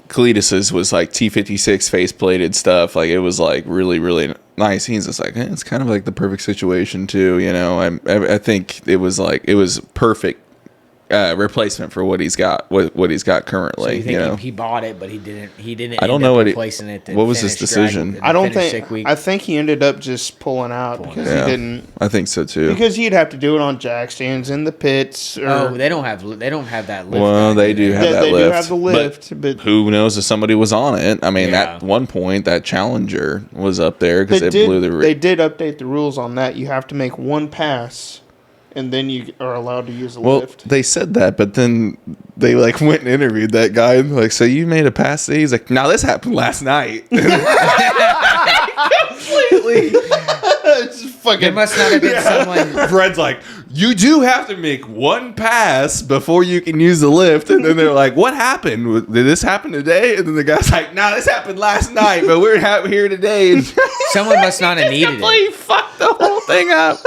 Cletus's was T56 face-plated stuff. It was really, really nice. He's just it's kind of the perfect situation too. I think it was perfect replacement for what he's got. What he's got currently. So you think he bought it, but he didn't. I don't know replacing it. What was his decision? I don't think. I think he ended up just pulling out because he didn't. I think so too. Because he'd have to do it on jack stands in the pits. They don't have that lift. Well, they do have that lift. They do have the lift, but who knows if somebody was on it? I mean, at one point that Challenger was up there because it blew the. They did update the rules on that. You have to make 1 pass. And then you are allowed to use a lift. They said that, but then they went and interviewed that guy. So you made a pass today? He's like, no, this happened last night. Completely. It's fucking. There must not have been someone. Fred's like, you do have to make one pass before you can use the lift. And then they're like, what happened? Did this happen today? And then the guy's like, nah, this happened last night, but we're here today. And Someone must not have needed it. fucked the whole thing up.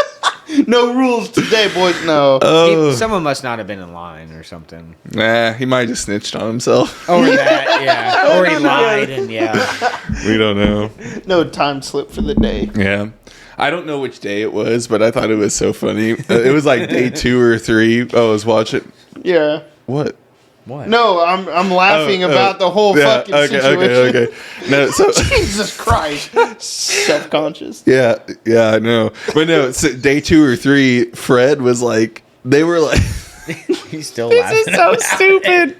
No rules today, boys. No. Someone must not have been in line or something. Nah, he might have just snitched on himself. Or that, yeah. Or he lied, and We don't know. No time slip for the day. Yeah. I don't know which day it was, but I thought it was so funny. It was like day 2 or 3. I was watching. Yeah. What? What? No, I'm laughing about the whole fucking situation. Okay. No, so Jesus Christ. Self-conscious. yeah, I know. But no, so day 2 or 3, Fred was like, they were like, He's still laughing. This is so stupid.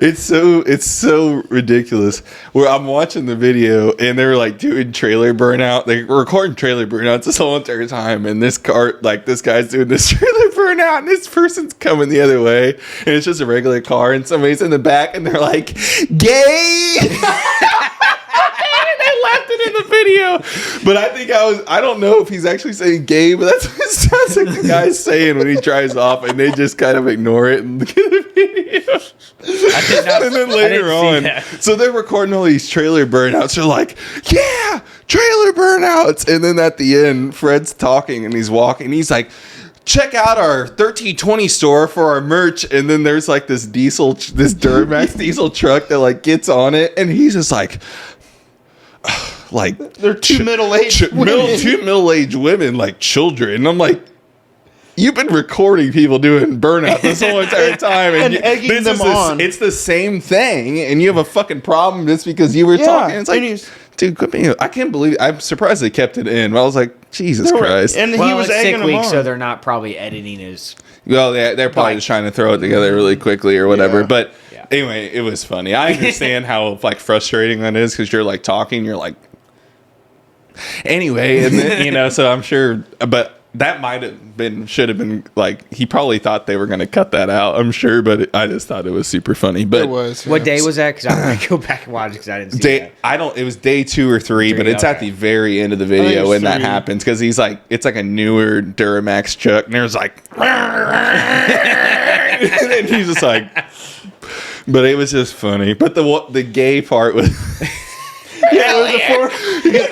It's so ridiculous. Where I'm watching the video and they were like doing trailer burnout. They were recording trailer burnouts this whole entire time, and this guy's doing this trailer burnout, and this person's coming the other way, and it's just a regular car, and somebody's in the back, and they're like, "Gay." They left it in the video, but I don't know if he's actually saying gay, but that's what it sounds like the guy's saying when he drives off, and they just kind of ignore it and look at the video. And then later on, so they're recording all these trailer burnouts. They're like, yeah, trailer burnouts. And then at the end, Fred's talking and he's walking. He's like, check out our 1320 store for our merch. And then there's like this Duramax diesel truck that like gets on it. And he's just like they're two middle-aged women. Two middle-aged women, like children. And I'm like, you've been recording people doing burnout this whole entire time, and egging them on. It's the same thing, and you have a fucking problem just because you were talking. It's like, dude, quit being. I can't believe. I'm surprised they kept it in. But I was like, Jesus Christ. And he was it's egging sick week, them on. so they're not probably editing his. Well, they're probably just trying to throw it together really quickly or whatever. Yeah. But anyway, it was funny. I understand how like frustrating that is because you're like talking, you're like. Anyway, and then, so I'm sure, but. That should have been like, he probably thought they were going to cut that out, I'm sure, but I just thought it was super funny. But it was. What day was that? Because I'm going to go back and watch because I didn't see that. It was day 2 or 3, but it's at the very end of the video when that happens because he's like, it's like a newer Duramax truck, and there's like, and then he's just like, but it was just funny. But the gay part was. Yeah,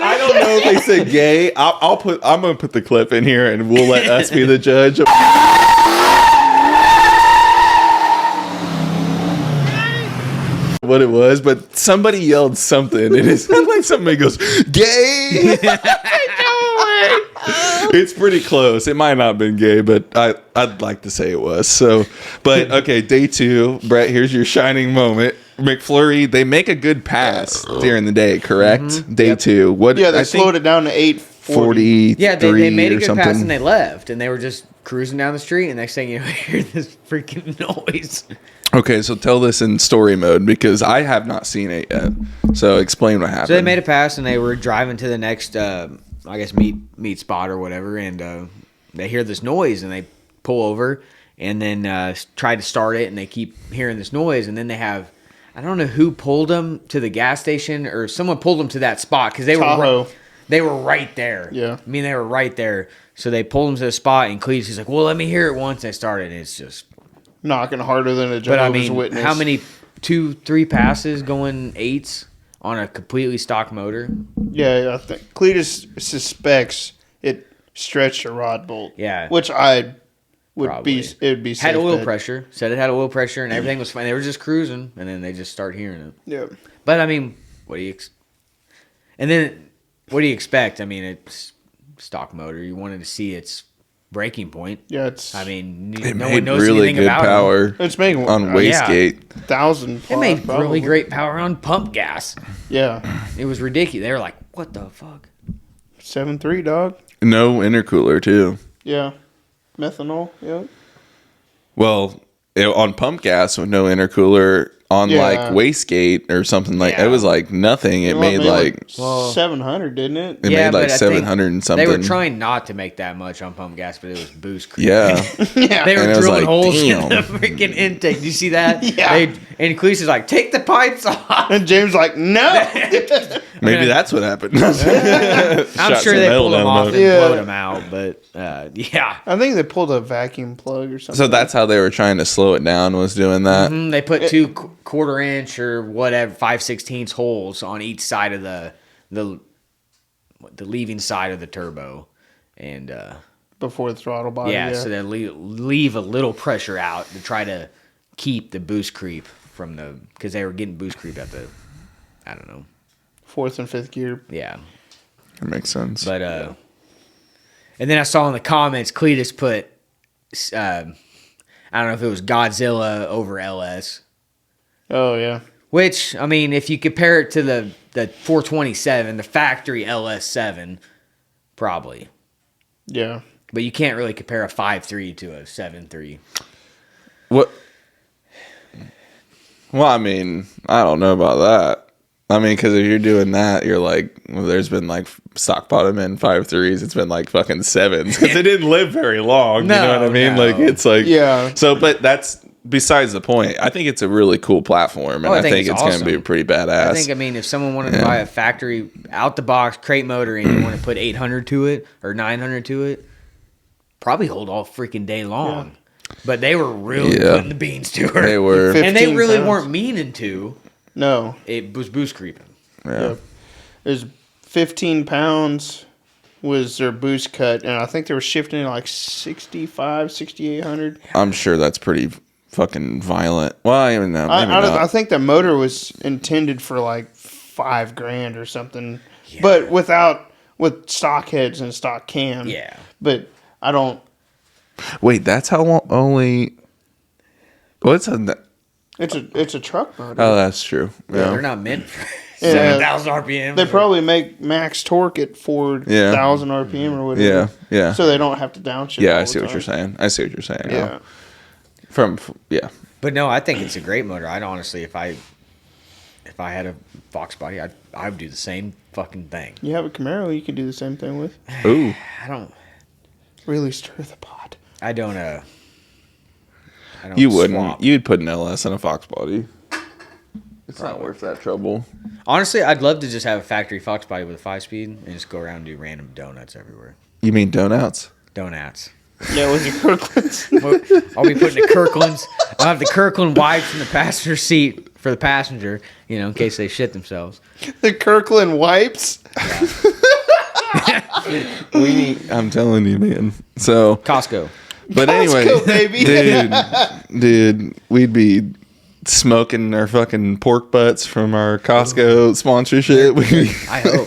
I don't know if they said gay. I'm gonna put the clip in here, and we'll let us be the judge. What it was, but somebody yelled something, and it sounded like somebody goes gay. It's pretty close. It might not have been gay, but I'd like to say it was. So, but okay, day 2, Brett. Here's your shining moment. McFlurry, they make a good pass during the day, correct? Mm-hmm. Day 2. What? Yeah, they slowed it down to 8:40. Yeah, they made a good pass and they left, and they were just cruising down the street, and next thing you know, you hear this freaking noise. Okay, so tell this in story mode because I have not seen it yet. So explain what happened. So they made a pass, and they were driving to the next, I guess, meat spot or whatever, and they hear this noise, and they pull over, and then try to start it, and they keep hearing this noise, and then they have. I don't know who pulled them to the gas station or someone pulled them to that spot because they were right there. Yeah. I mean, they were right there. So they pulled them to the spot, and Cletus is like, well, let me hear it once. I started, and it's just... knocking harder than a Jehovah's Witness. How many 2-3 passes going 8s on a completely stock motor? Yeah, I think Cletus suspects it stretched a rod bolt. Yeah. Which I... It would be safe had oil bet. pressure. Said it had oil pressure and everything was fine. They were just cruising and then they just start hearing it. Yeah. But I mean, what do you expect? I mean, it's stock motor. You wanted to see its breaking point. Yeah, it's. I mean, no one knows really anything good about power. It's making on wastegate. 1,000. It made really great power on pump gas. Yeah. It was ridiculous. They were like, "What the fuck?" 7.3, dog. No intercooler too. Yeah. Methanol, yeah. Well, on pump gas with no intercooler, on like Wastegate or something like it was like nothing. It made like 700, didn't it? It made like 700 and something. They were trying not to make that much on pump gas, but it was boost creep. Yeah. They were drilling holes in the freaking intake. Do you see that? Yeah. And Cleese is like, take the pipes off. And James like, no. Maybe that's what happened. I'm sure they pulled them off and blowed them out, but yeah. I think they pulled a vacuum plug or something. So that's how they were trying to slow it down, was doing that. Mm-hmm. They put 2 quarter-inch or whatever 5/16 holes on each side of the leaving side of the turbo, and before the throttle body. Yeah, so they leave a little pressure out to try to keep the boost creep from because they were getting boost creep at the, I don't know, 4th and 5th gear. Yeah, that makes sense. But and then I saw in the comments Cletus put, I don't know if it was Godzilla over LS. Oh yeah. Which, I mean, if you compare it to the 427, the factory LS7, probably. Yeah. But you can't really compare a 5.3 to a 7.3. What? Well, I mean, I don't know about that. I mean, because if you're doing that, you're like, well, there's been like stock bottom in 5.3s. It's been like fucking 7s because they didn't live very long. You know what I mean? Like, it's like, yeah. So, but that's besides the point. I think it's a really cool platform, and I think it's going to be pretty badass. I mean, if someone wanted to buy a factory out the box crate motor and you want to put 800 to it or 900 to it, probably hold all freaking day long. Yeah. But they were really putting the beans to her. They were, and they really weren't meaning to. No, it was boost creeping. Yeah, it was 15 pounds was their boost cut, and I think they were shifting like 6,800. I'm sure that's pretty fucking violent. Well, I don't know. Maybe not. I think the motor was intended for like $5,000 or something, but with stock heads and stock cam. Yeah, but I don't. Wait, that's how long? Only what's on that? It's a truck motor. Oh, that's true. Yeah, they're not meant for 7,000 RPM. They probably make max torque at 4,000 RPM or whatever. Yeah. So they don't have to downshift. Yeah, I see what you're saying. Yeah. But no, I think it's a great motor. I'd honestly, if I had a Fox body, I would do the same fucking thing. You have a Camaro, you can do the same thing with. Ooh. I don't really stir the pot. I don't you wouldn't. Swap. You'd put an LS in a Fox body. It's not worth that trouble. Honestly, I'd love to just have a factory Fox body with a 5-speed and just go around and do random donuts everywhere. You mean donuts? Donuts. Yeah, with your Kirklands. I'll be putting the Kirklands. I'll have the Kirkland wipes in the passenger seat for the passenger, in case they shit themselves. The Kirkland wipes? Yeah. I'm telling you, man. So Costco. But anyway, Costco, baby. dude, we'd be smoking our fucking pork butts from our Costco sponsorship. I hope.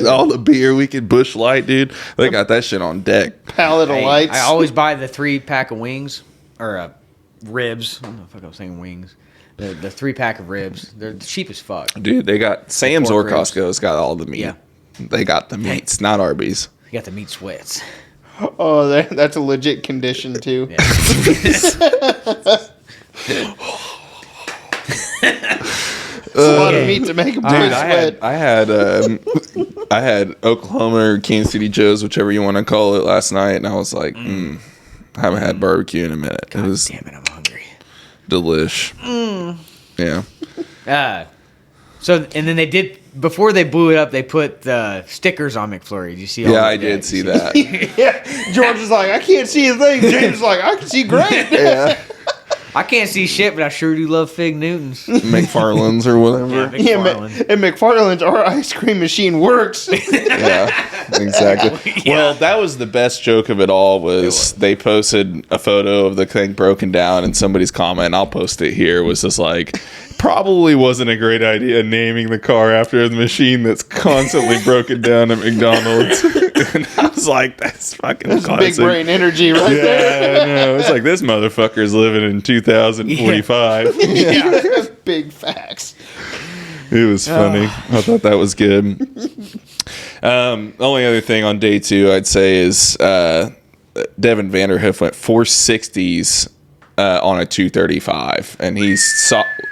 All the beer we could Busch Light, dude. They got that shit on deck. Pallet of lights. I always buy the 3-pack of wings or ribs. I don't know if I was saying wings. The 3-pack of ribs. They're cheap as fuck. Dude, they got Sam's or Costco's got all the meat. Yeah. They got the meats, not Arby's. You got the meat sweats. Oh, that's a legit condition too. Yeah. It's a lot of meat to make a dude sweat. I had Oklahoma or Kansas City Joe's, whichever you want to call it, last night, and I was like, I haven't had barbecue in a minute. God damn it, I'm hungry. Delish. Yeah. So, and then they did, before they blew it up, they put the stickers on McFlurry. Did you see all Yeah, I did see that. Yeah. George is like, I can't see a thing. James is like, I can see great. Yeah. I can't see shit, but I sure do love Fig Newtons. McFarland's or whatever. Yeah, and McFarland's, our ice cream machine works. Yeah, exactly. Yeah. Well, that was the best joke of it all was they posted a photo of the thing broken down, and somebody's comment, I'll post it here, was just like, probably wasn't a great idea naming the car after the machine that's constantly broken down at McDonald's. And I was like, that's fucking That's classic. Big brain energy right there. Yeah, I know. It's like, this motherfucker's living in 2045. Yeah. Big facts. It was funny. I thought that was good. Only other thing on day 2 I'd say is Devin Vanderhoof went 460s on a 235, and he's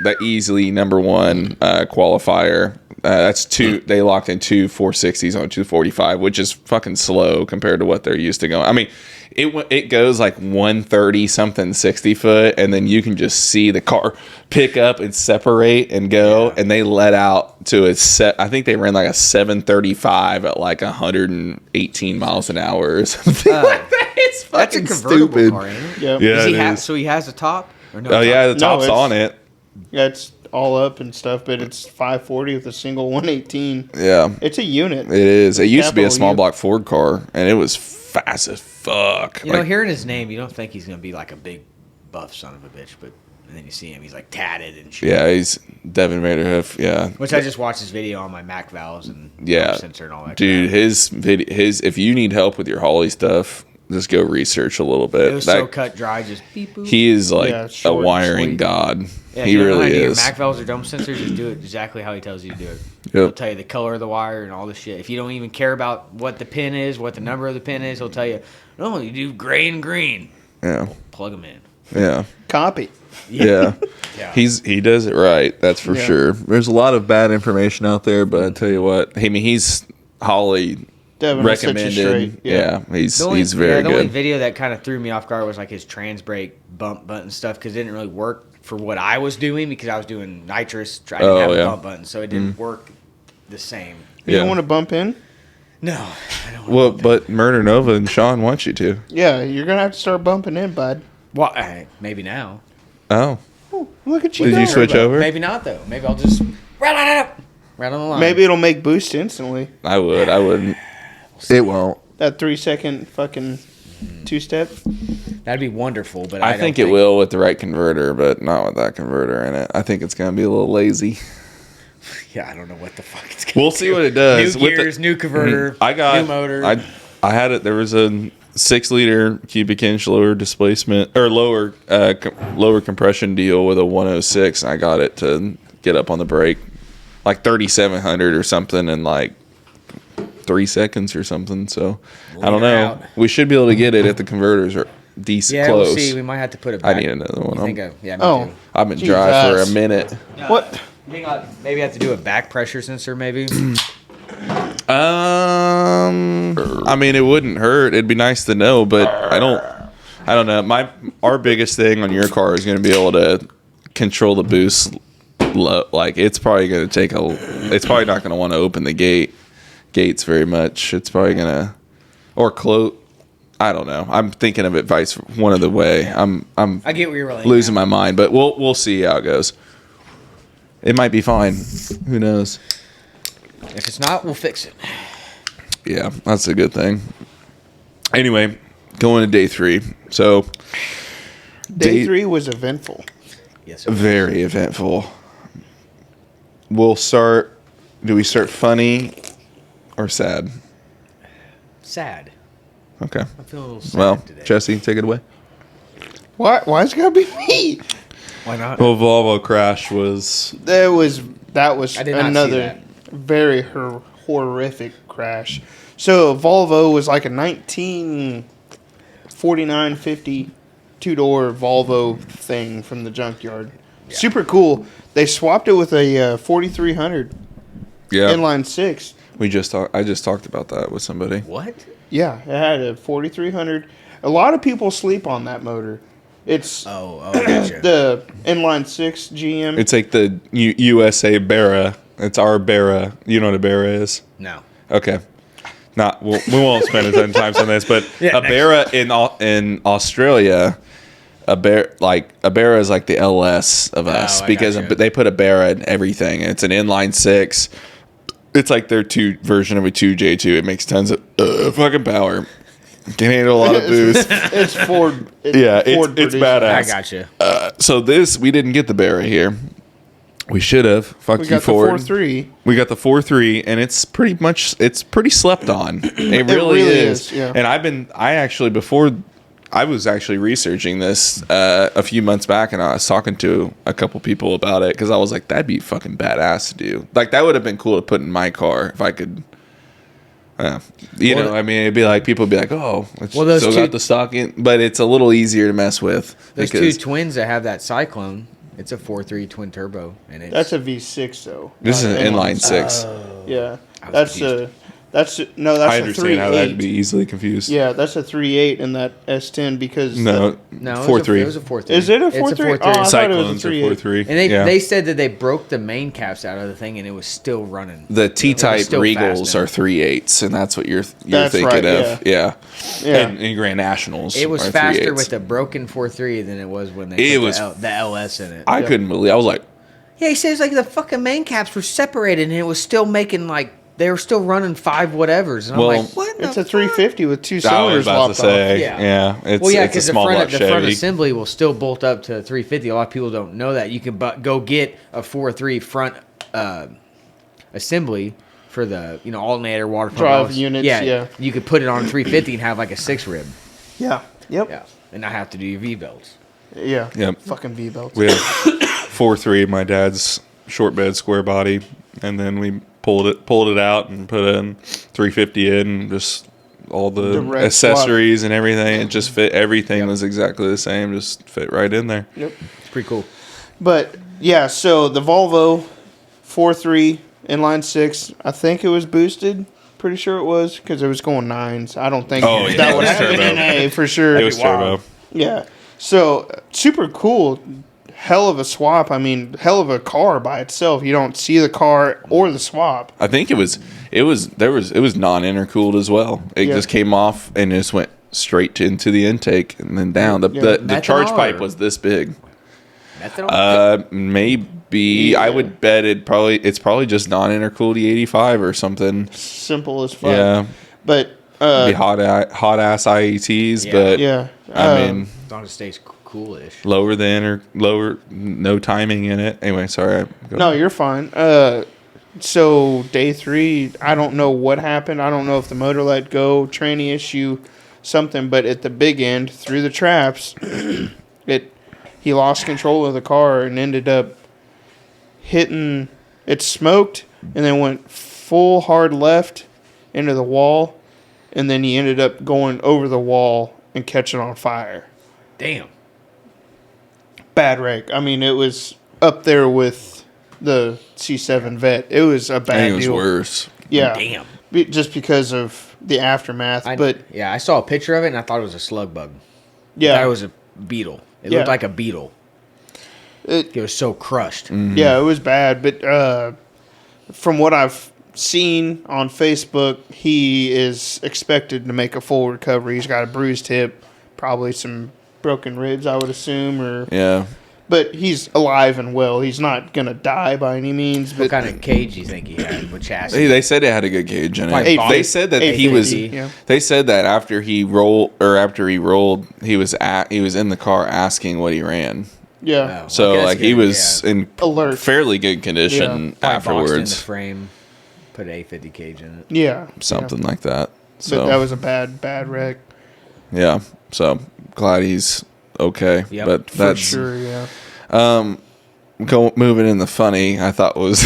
the easily number one qualifier. That's two. They locked in two 460s on a 245, which is fucking slow compared to what they're used to going. I mean, it goes like 130 something 60 foot, and then you can just see the car pick up and separate and go, and they let out to a set. I think they ran like a 735 at like 118 miles an hour or something like that. It's fucking that's a convertible stupid. car, ain't it? Yep. Yeah, So he has a top? Or no Oh top? yeah, the top's on it. Yeah, it's all up and stuff, but it's 540 with a single 118. Yeah, It's a unit. it is. It used to be a Capital small U. block Ford car, and it was fast as fuck. You know, hearing his name, you don't think he's going to be like a big buff son of a bitch, but and then you see him, he's like tatted and shit. Yeah, he's Devin Vanderhoof. Yeah, Which I just watched his video on my Mac valves and yeah, sensor and all that. dude. crap. His if you need help with your Holley stuff, just go research a little bit. It was so cut dry, just beep boop. He is like Yeah, a short and wiring sweet. god. Yeah, if He you don't know how really to do your is. Mac valves or dome sensors, just do it exactly how he tells you to do it. Yep. He'll tell you the color of the wire and all this shit. If you don't even care about what the pin is, what the number of the pin is, he'll tell you, no, you do gray and green. Yeah, Plug them in. yeah, Copy. yeah. Yeah. He does it right. That's for Yeah. sure. There's a lot of bad information out there, but I tell you what, I mean, he's Holley Devin will set you recommended. straight. Yeah, he's The only very the only good. video that kind of threw me off guard was like his trans brake bump button stuff because it didn't really work for what I was doing because I was doing nitrous. I didn't have a bump button, so it didn't work the same. You don't want to bump in? No, I don't. Well, but Murder Nova and Sean want you to. Yeah, you're going to have to start bumping in, bud. Well, maybe now. Oh, Ooh, look at you did go. you switch over? Maybe not though. Maybe I'll just right on the line. Maybe it'll make boost instantly. I would. I wouldn't. It won't. That 3-second fucking two-step. That'd be wonderful, but I think it will with the right converter, but not with that converter in it. I think it's going to be a little lazy. Yeah, I don't know what the fuck it's gonna We'll see what it does. New With gears, new converter, I got new motor. I had it. There was a 6-liter cubic inch lower displacement or lower compression deal with a 106. I got it to get up on the brake like 3,700 or something in like 3 seconds or something. So I don't know. Out. We should be able to get it if the converters are decent Yeah, close. we'll see. We might have to put it back. I need another one. Me Oh. too. I've been dry for a Jesus. minute. What? Maybe have to do a back pressure sensor, maybe. I mean, it wouldn't hurt. It'd be nice to know, but I don't know. Our biggest thing on your car is going to be able to control the boost. Like it's probably going to take it's probably not going to want to open the gates very much. It's probably going to or close. I don't know. I'm thinking of it one of the way. I get where you're really losing my mind, but we'll see how it goes. It might be fine. Who knows? If it's not, we'll fix it. Yeah, that's a good thing. Anyway, going to day 3. So, Day 3 was eventful. Yes. very eventful. We'll start. Do we start funny or sad? Sad. Okay. I feel a little sad Well, today. Jesse, take it away. Why is it going to be me? Why not? Well, Volvo crash was. That was I did not see another that. very horrific crash. So Volvo was like a 1949-50 two-door Volvo thing from the junkyard. Yeah. Super cool. They swapped it with a 4300 Yeah. inline 6. I just talked about that with somebody. What? Yeah, it had a 4300. A lot of people sleep on that motor. It's Oh, gotcha. the inline 6 GM. It's like the USA Barra. It's our Barra. You know what a Barra is? No. Okay. We won't spend a ton of time on this, but Yeah, a Barra in Australia, a Barra is like the LS of us I because gotcha. they put a Barra in everything. It's an inline 6. It's like their version of a 2J2. It makes tons of fucking power. Can handle a lot of boost. It's Ford. Yeah, it's produced. badass. I gotcha. So we didn't get the Barra here. We should have. Fuck We you, got the Ford. 4.3. We got the 4.3, and it's pretty slept on. It really, really is. is, yeah. And I was actually researching this a few months back, and I was talking to a couple people about it because I was like, that'd be fucking badass to do. Like that would have been cool to put in my car if I could You know, I mean, it'd be like people would be like, "Oh, it's those still got the stock in," but it's a little easier to mess with. There's two twins that have that Cyclone. It's a 4.3 twin turbo, and that's a V6 though. This is an inline 6. Yeah, I understand how that'd be easily confused. Yeah, that's a 3.8 in that S10 because no 4.3. It was a 4.3. Is it a 4.3? Oh, Cyclones are 4.3. And they said that they broke the main caps out of the thing, and it was still running. The T-type Regals are 3.8s, and that's what you're thinking right, of. Yeah. And Grand Nationals. It was faster with the broken 4.3 than it was when they put the LS in it. I couldn't believe. I was like, yeah, he says like the fucking main caps were separated, and it was still making like. They were still running 5 whatevers. And I'm like, what? It's a 350 with 2 cylinders locked off. Yeah. It's a small block Chevy. The front assembly will still bolt up to 350. A lot of people don't know that. You can go get a 4.3 front assembly for the alternator, water pump. Drive units, yeah. You could put it on 350 and have like a 6 rib. Yeah. Yep. Yeah. And not have to do your V-belts. Yeah. Yep. Fucking V-belts. We have 4.3 in my dad's short bed square body, and then we pulled it out and put in 350 in, just all the accessories and everything. It just fit. Everything was exactly the same, just fit right in there. Yep. It's pretty cool. But yeah, so the Volvo 4.3 inline 6, I think it was boosted. Pretty sure it was because it was going 9s. I don't think that would happen in A for sure. It was turbo. Yeah. So super cool. Hell of a swap. I mean, hell of a car by itself. You don't see the car or the swap. I think it was non-intercooled as well. It just came off and just went straight into the intake and then down. The charge pipe was this big. Methanol? Maybe. Yeah. I would bet it's probably just non-intercooled E85 or something. Simple as fuck. Yeah. But be hot ass IETs, but I mean, as long as it stays coolish. Lower, no timing in it. Anyway, sorry. No, you're fine. So day 3, I don't know what happened. I don't know if the motor let go, tranny issue, something. But at the big end, through the traps, he lost control of the car and ended up hitting. It smoked and then went full hard left into the wall, and then he ended up going over the wall and catching on fire. Damn. Bad wreck. I mean, it was up there with the C7 Vet. It was a bad deal. It was worse. Yeah. Damn. Just because of the aftermath. I saw a picture of it and I thought it was a slug bug. Yeah. I thought it was a beetle. It looked like a beetle. It was so crushed. Mm-hmm. Yeah, it was bad. But from what I've seen on Facebook, he is expected to make a full recovery. He's got a bruised hip, probably some broken ribs, I would assume, but he's alive and well. He's not gonna die by any means. What kind of cage do you think he had? What chassis? They said it had a good cage in it. They said that he was. They said that after he rolled, he was in the car asking what he ran. Yeah. Oh, so he was in alert, fairly good condition afterwards. Boxed in the frame, put an A50 cage in it. Yeah. Something like that. So but that was a bad wreck. Yeah. So glad he's okay. Yep. But that's for sure. Yeah. Moving in the funny, I thought it was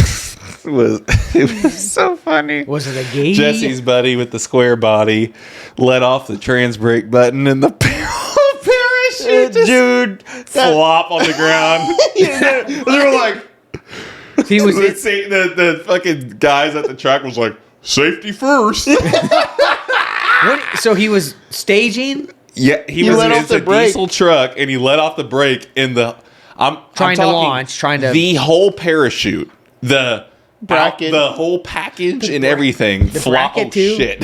so funny. Was it a gauge? Jesse's buddy with the square body let off the trans brake button and the parachute dude flop on the ground. They were like, he was the fucking guys at the track was like, safety first. So he was staging. Yeah, he was in a diesel truck and he let off the brake in the. I'm trying to launch, the whole parachute, the bracket, the whole package, and everything. The bracket too. Shit.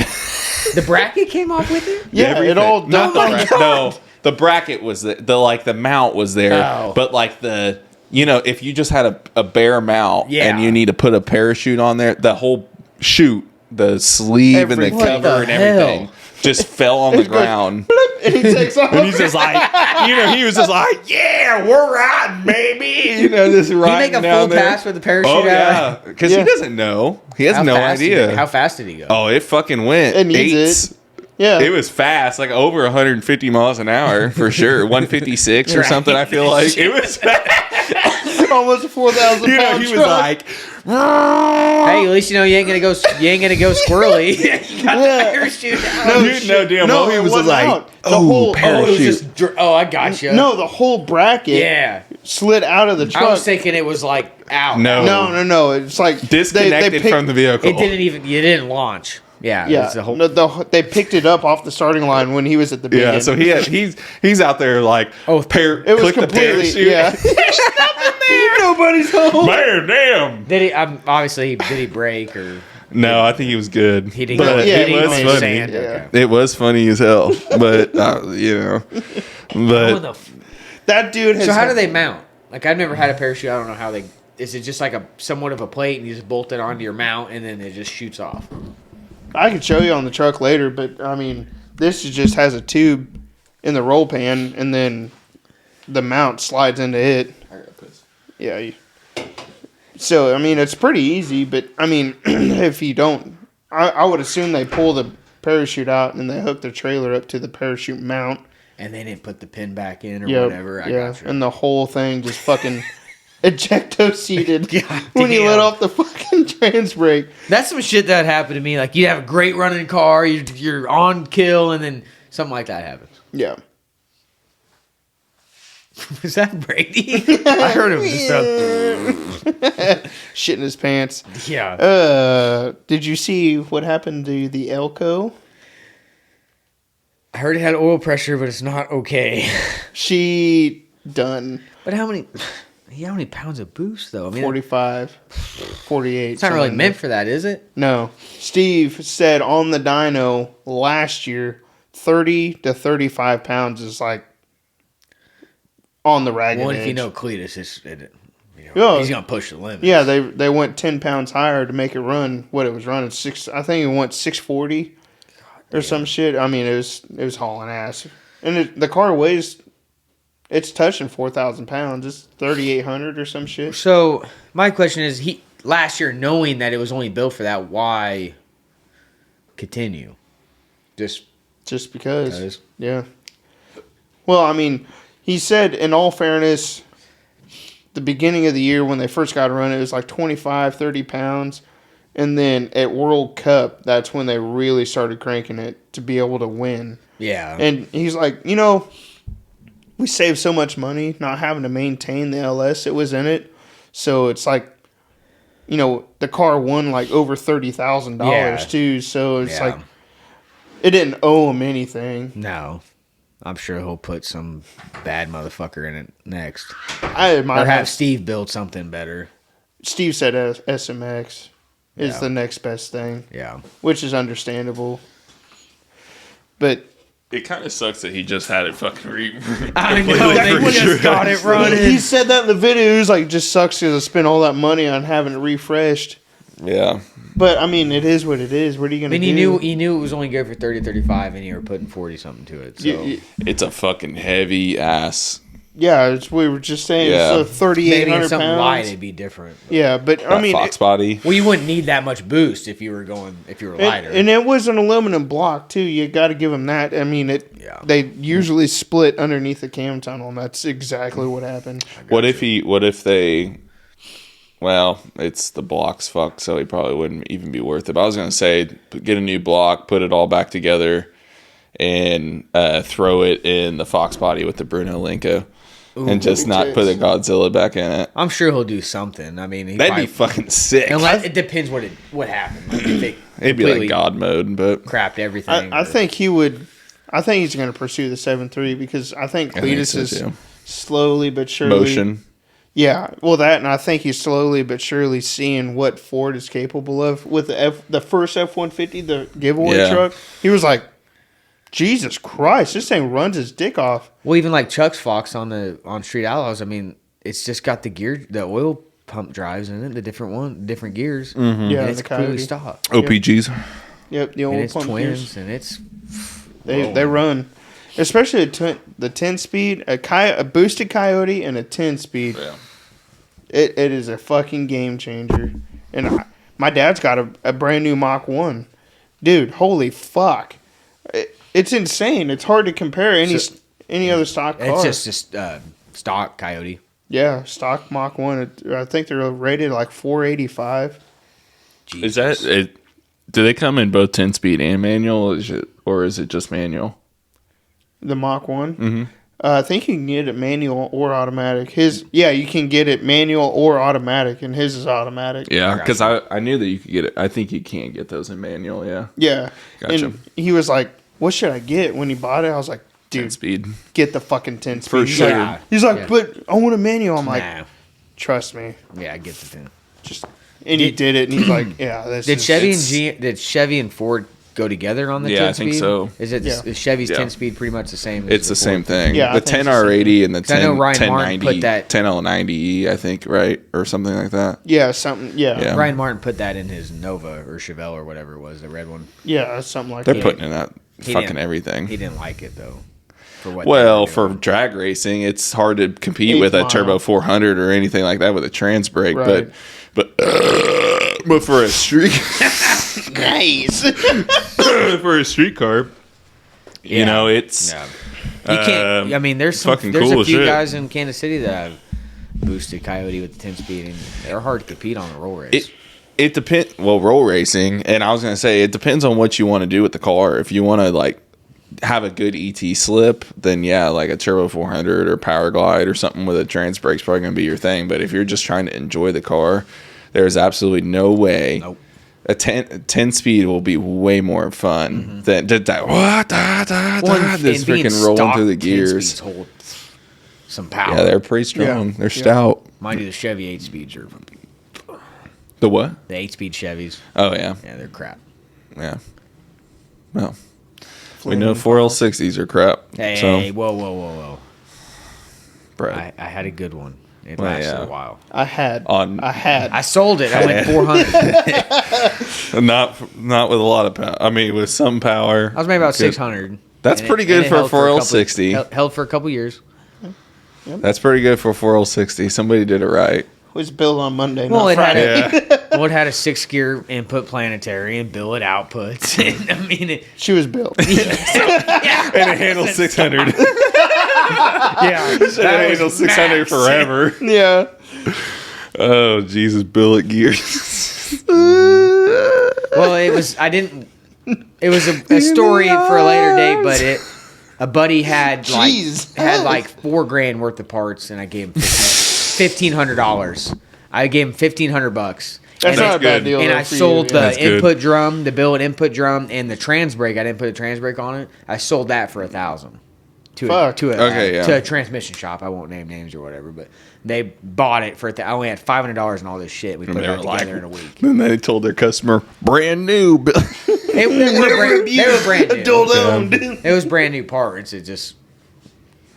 The bracket came off with it. Yeah, everything. It all. Not the bracket. No, the bracket was the mount was there, but like the if you just had a bare mount and you need to put a parachute on there, the whole chute, the sleeve and the cover and everything just fell on the ground. And he takes off. And he's just like, he was just like, yeah, we're riding, baby. Just riding. He make a full pass with the parachute out? Yeah, because he doesn't know. He has no idea. How fast did he go? Oh, it fucking went. It needs it. Yeah. It was fast, like over 150 miles an hour for sure. 156 or something, I feel like. It was fast. Almost a 4,000 pound he truck. was like, hey, at least you know you ain't gonna go squirrely. You got the parachute out. No, he was like, out. The whole parachute. I got you. No, the whole bracket Yeah. slid out of the truck. I was thinking it was like out. No. It's like disconnected from the vehicle. It didn't launch. Yeah. Yeah, It's the whole, they picked it up off the starting line when he was at the beginning. Yeah, so he's out there like, it was click the completely parachute. yeah. Nobody's home. Man, damn. did he break or? No, I think he was good. He didn't. But Yeah, it he was made funny. sand. Yeah. Okay. It was funny as hell, but you know, but That dude has. So how do they mount? Like I've never had a parachute. I don't know how they. Is it just like a somewhat of a plate and you just bolt it onto your mount and then it just shoots off? I can show you on the truck later, but I mean, this just has a tube in the roll pan, and then the mount slides into it. Yeah. So I mean, it's pretty easy, but I mean, if you don't, I would assume they pull the parachute out and they hook the trailer up to the parachute mount. And they didn't put the pin back in or whatever. I got you. And the whole thing just fucking ejecto-seated God when you damn. let off the fucking trans brake. That's some shit that happened to me. Like you have a great running car, you're on kill, and then something like that happens. Yeah. Was that Brady? I heard him just Shit in his pants. yeah. Did you see what happened to the Elko? I heard it had oil pressure, but it's not okay. She done. But how many pounds of boost though? I mean, 45, 48. it's not really meant for that, is it? No. Steve said on the dyno last year, 30 to 35 pounds is like on the ragged Well, edge. if you know Cletus, he's gonna push the limit. Yeah, they went 10 pounds higher to make it run what it was running. I think it went 640 or some shit. I mean, it was hauling ass. And the car weighs, it's touching 4,000 pounds. It's 3,800 or some shit. So my question is, last year knowing that it was only built for that, why continue? Just because. Yeah. Well, I mean, he said, in all fairness, the beginning of the year when they first got running, it was like 25, 30 pounds. And then at World Cup, that's when they really started cranking it to be able to win. Yeah. And he's like, we saved so much money not having to maintain the LS it was in it. So it's like, the car won like over $30,000 too. So it's like, it didn't owe him anything. No. I'm sure he'll put some bad motherfucker in it next. Or have Steve build something better. Steve said SMX is the next best thing. Yeah. Which is understandable. But it kind of sucks that he just had it fucking I know, they just got it running. He said that in the video. He was like, just sucks because I spent all that money on having it refreshed. Yeah. But, I mean, it is what it is. What are you going to do? He knew it was only good for 30 35, and you were putting 40-something to it. So It's a fucking heavy ass. Yeah, we were just saying, so 3,800 maybe something pounds. light, it'd be different. Yeah, but, I mean... Fox body. Well, you wouldn't need that much boost if you were lighter. And it was an aluminum block, too. You got to give them that. I mean, they usually split underneath the cam tunnel, and that's exactly what happened. What if they... Well, it's the block's fucked, so he probably wouldn't even be worth it. But I was going to say, get a new block, put it all back together, and throw it in the Fox body with the Bruno Linko. And just not put a Godzilla back in it. I'm sure he'll do something. I mean, that'd be fucking sick. It depends what happened. Like if it'd be like God mode, but crapped everything. I think he would. I think he's going to pursue the 7.3 because I think Cletus is slowly but surely motion. Yeah, well, that, and I think he's slowly but surely seeing what Ford is capable of with the first F-150, the giveaway truck. He was like, Jesus Christ, this thing runs his dick off. Well, even like Chuck's Fox on Street Outlaws, I mean, it's just got the oil pump drives in it, the different gears. Mm-hmm. Yeah, and it's completely stopped. OPGs. Yep, the old and it's pump twins, gears. and it's they run, especially the 10-speed, a boosted Coyote and a 10-speed. Yeah. It is a fucking game changer. And my dad's got a brand new Mach 1. Dude, holy fuck. It's insane. It's hard to compare any other stock car. It's just stock Coyote. Yeah, stock Mach 1. I think they're rated like 485. Jesus. Is that it? Do they come in both 10-speed and manual, or is it just manual? The Mach 1? Mm-hmm. I think you can get it manual or automatic. You can get it manual or automatic, and his is automatic. Yeah, because I knew that you could get it. I think you can get those in manual, yeah. Yeah. Gotcha. And he was like, what should I get? When he bought it, I was like, dude, 10-speed. Get the fucking 10-speed. For sure. He's like, but I want a manual. I'm like, trust me. Yeah, I get the 10. And he did it, and he's like, yeah, this did Chevy and Ford go together on the 10-speed? Yeah, I think so. Is Chevy's 10-speed pretty much the same? It's the same thing. Yeah, the 10R80 and the 1090, 10L90E, I think, right? Or something like that. Yeah, something, yeah. Ryan Martin put that in his Nova or Chevelle or whatever it was, the red one. Yeah, something like that. They're putting in that fucking everything. He didn't like it, though. For drag racing, it's hard to compete with a Turbo 400 or anything like that with a trans brake, right. but for a street nice for a street car, you know, it's you can't. I mean, there's a few guys in Kansas City that have boosted Coyote with the 10-speed, and they're hard to compete on a roll race. It depends. Well, roll racing, and I was gonna say it depends on what you want to do with the car. If you want to like have a good ET slip, then yeah, like a Turbo 400 or Power Glide or something with a trans brake's probably going to be your thing. But if you're just trying to enjoy the car, there's absolutely no way. Nope. A 10 speed will be way more fun than just freaking rolling through the gears. Hold some power. Yeah, they're pretty strong. Yeah. They're stout. Mind you, the Chevy 8-speeds are the what? The 8-speed Chevys. Oh yeah. Yeah, they're crap. Yeah. Well, we know 4L60s are crap. Hey, whoa. Brad. I had a good one. It lasted a while. I sold it. I went 400. Not with a lot of power. I mean, with some power. I was made about 600. That's pretty good for a 4L60. Held for a couple years. Yep. That's pretty good for a 4L60. Somebody did it right. It was built on Monday, not Friday. It had a 6-gear input planetary and billet outputs. And, I mean, she was built. And it handles 600. Yeah. It handles 600 forever. Yeah. Oh, Jesus, billet gears. Well, it was a story for a later date, but a buddy had like $4,000 worth of parts, and I gave him $1,500. I gave him $1,500. That's not a bad deal. And I sold the input drum, the billet input drum, and the trans brake. I didn't put a trans brake on it. I sold that for $1,000 to a transmission shop. I won't name names or whatever, but they bought it for. I only had $500 and all this shit. We put it all together in a week. Then they told their customer, brand new. They were brand new. Adult owned. It was brand new parts. It just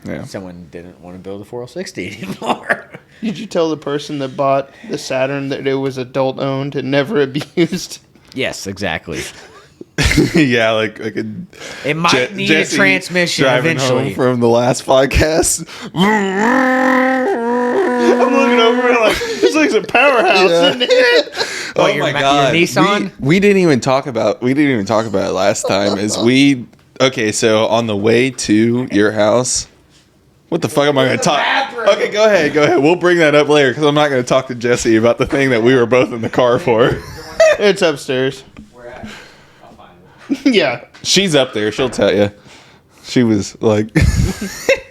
Yeah. Someone didn't want to build a 4L60 anymore. Did you tell the person that bought the Saturn that it was adult owned and never abused? Yes, exactly. Yeah, like it might need a transmission driving eventually. home from the last podcast. I'm looking over like it's like a powerhouse, isn't it? Oh my god! Your Nissan? We didn't even talk about it last time. Okay, so on the way to your house. What the fuck am I going to talk? Okay, go ahead. We'll bring that up later because I'm not going to talk to Jesse about the thing that we were both in the car for. It's upstairs. Where at? I'll find it. Yeah. She's up there. She'll tell you. She was like...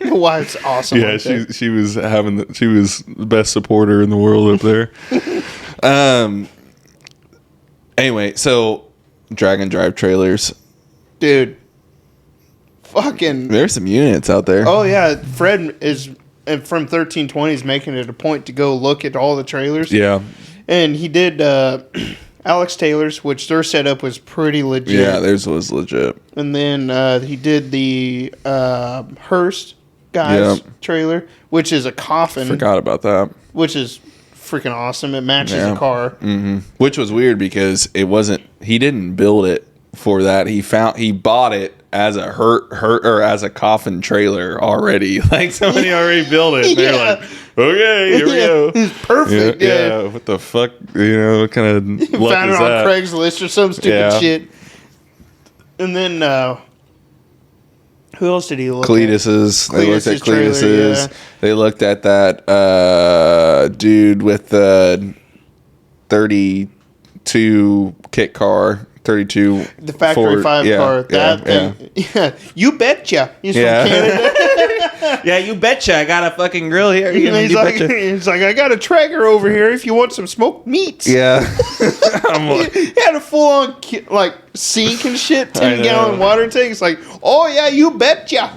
Why it's awesome. Yeah, she was she was the best supporter in the world up there. Anyway, so drag and drive trailers. Dude. Fucking there's some units out there. Oh yeah, Fred is from 1320 is making it a point to go look at all the trailers. Yeah, and he did Alex Taylor's, which their setup was pretty legit. Yeah, theirs was legit. And then he did the Hearst guys trailer, which is a coffin. Forgot about that. Which is freaking awesome. It matches the car. Mm-hmm. Which was weird because it wasn't. He didn't build it for that. He bought it as a or as a coffin trailer already. Like somebody already built it. And they're like, okay, here we go. It's perfect. Yeah. What the fuck? What kind of luck found is it on that? Craigslist or some stupid shit. And then Who else did he look Cletus's. at? They looked at Cletus's Cletus's. trailer, yeah. They looked at that dude with the 32 kit car. 32 The Factory Ford. 5 car. That thing. Yeah. You betcha. He's from Canada. Yeah, you betcha. I got a fucking grill here. He's like, I got a Traeger over here if you want some smoked meats. Yeah. He had a full-on, like, sink and shit, 10-gallon water tank. It's like, oh, yeah, you betcha.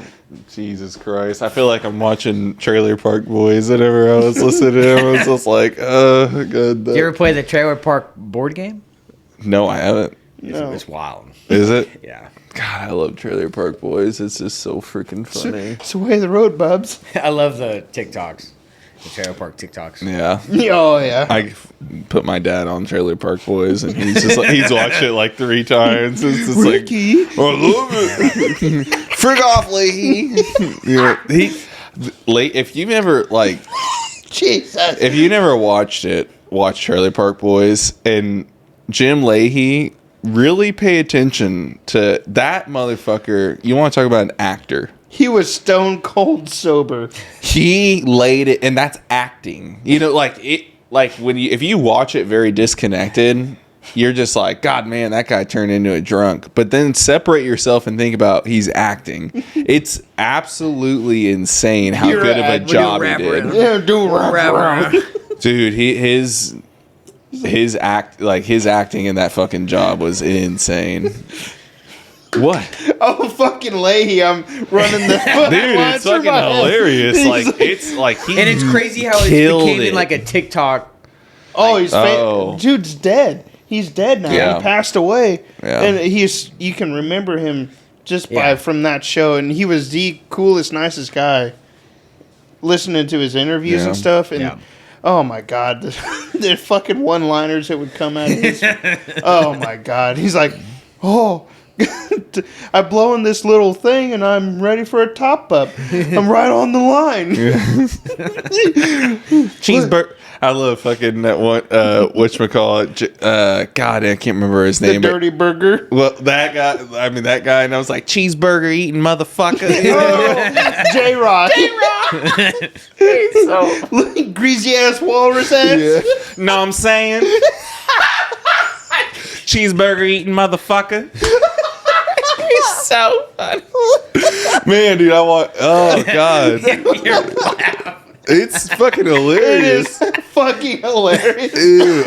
Jesus Christ. I feel like I'm watching Trailer Park Boys whenever I was listening to him. I was just like, good. Did you ever play the Trailer Park board game? No, I haven't. No. It's wild. Is it? Yeah. God, I love Trailer Park Boys. It's just so freaking funny. It's the way of the road, bubs. I love the TikToks. The Trailer Park TikToks. Yeah. Oh, yeah. I put my dad on Trailer Park Boys, and he's just like, he's watched it like 3 times. It's just Ricky. like, I love it. Frig off, Leahy. If you've never Jesus. if you never watch Trailer Park Boys, and Jim Leahy, really pay attention to that motherfucker. You want to talk about an actor? He was stone cold sober. He laid it, and that's acting. You know, if you watch it very disconnected, you're just like, God, man, that guy turned into a drunk. But then separate yourself and think about he's acting. It's absolutely insane how good of a job he did. Yeah, Dude, his acting in that fucking job was insane. What? Oh, fucking Leahy, I'm running the Dude, it's fucking hilarious. He's It's like he And it's crazy how it became in like a TikTok. Oh, he's dude's dead. He's dead now. Yeah. He passed away. Yeah. And you can remember him just from that show, and he was the coolest, nicest guy. Listening to his interviews and stuff, and oh my god, the fucking one-liners that would come out of his. Oh my god, he's like, oh, I'm blowing this little thing, and I'm ready for a top up. I'm right on the line. Cheeseburger. I love fucking that one. Whatchamacallit? God, I can't remember his name. The Dirty Burger. Well, that guy, and I was like, cheeseburger eating motherfucker. J-Rock. He's so greasy ass walrus ass. Yeah. Know what I'm saying? Cheeseburger eating motherfucker. He's so funny. Man, dude, oh God. It's fucking hilarious. It is fucking hilarious. Dude,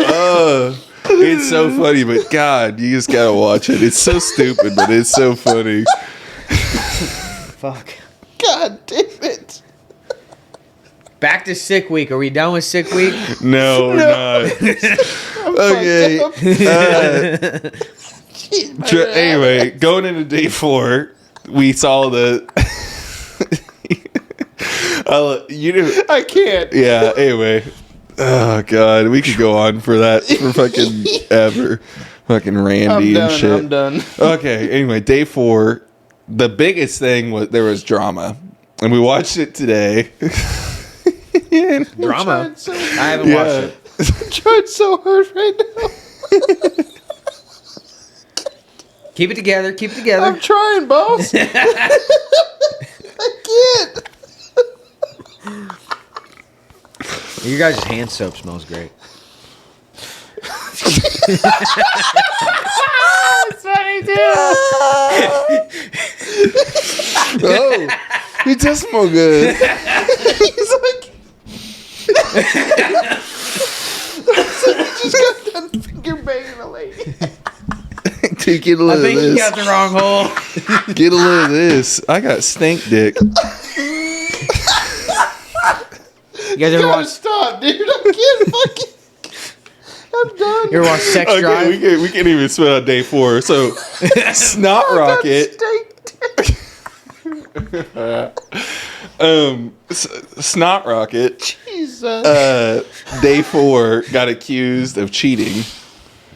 it's so funny, but God, you just gotta watch it. It's so stupid, but it's so funny. Fuck. God damn it. Back to sick week. Are we done with sick week? No, we're not. Okay. Anyway, going into day 4, we saw the. I can't. Yeah. Anyway, oh God, we could go on for that for fucking ever, fucking Randy and shit. I'm done. Okay. Anyway, day 4, the biggest thing was there was drama, and we watched it today. Drama. I haven't watched it. I'm trying so hard right now. Keep it together. Keep it together. I'm trying, boss. I can't. Your guys' hand soap smells great. It's funny too. Oh, it does smell good. He's like, just got done finger banging a lady. Dude, get a load I think of this. you got the wrong hole. Get a load of this. I got stink dick. You guys ever watch? Stop, dude. I can't fucking. I'm done. You ever watch Sex Drive? We can't even spit on day 4. So, Snot Rocket. Snot Rocket. Jesus. Day 4 got accused of cheating.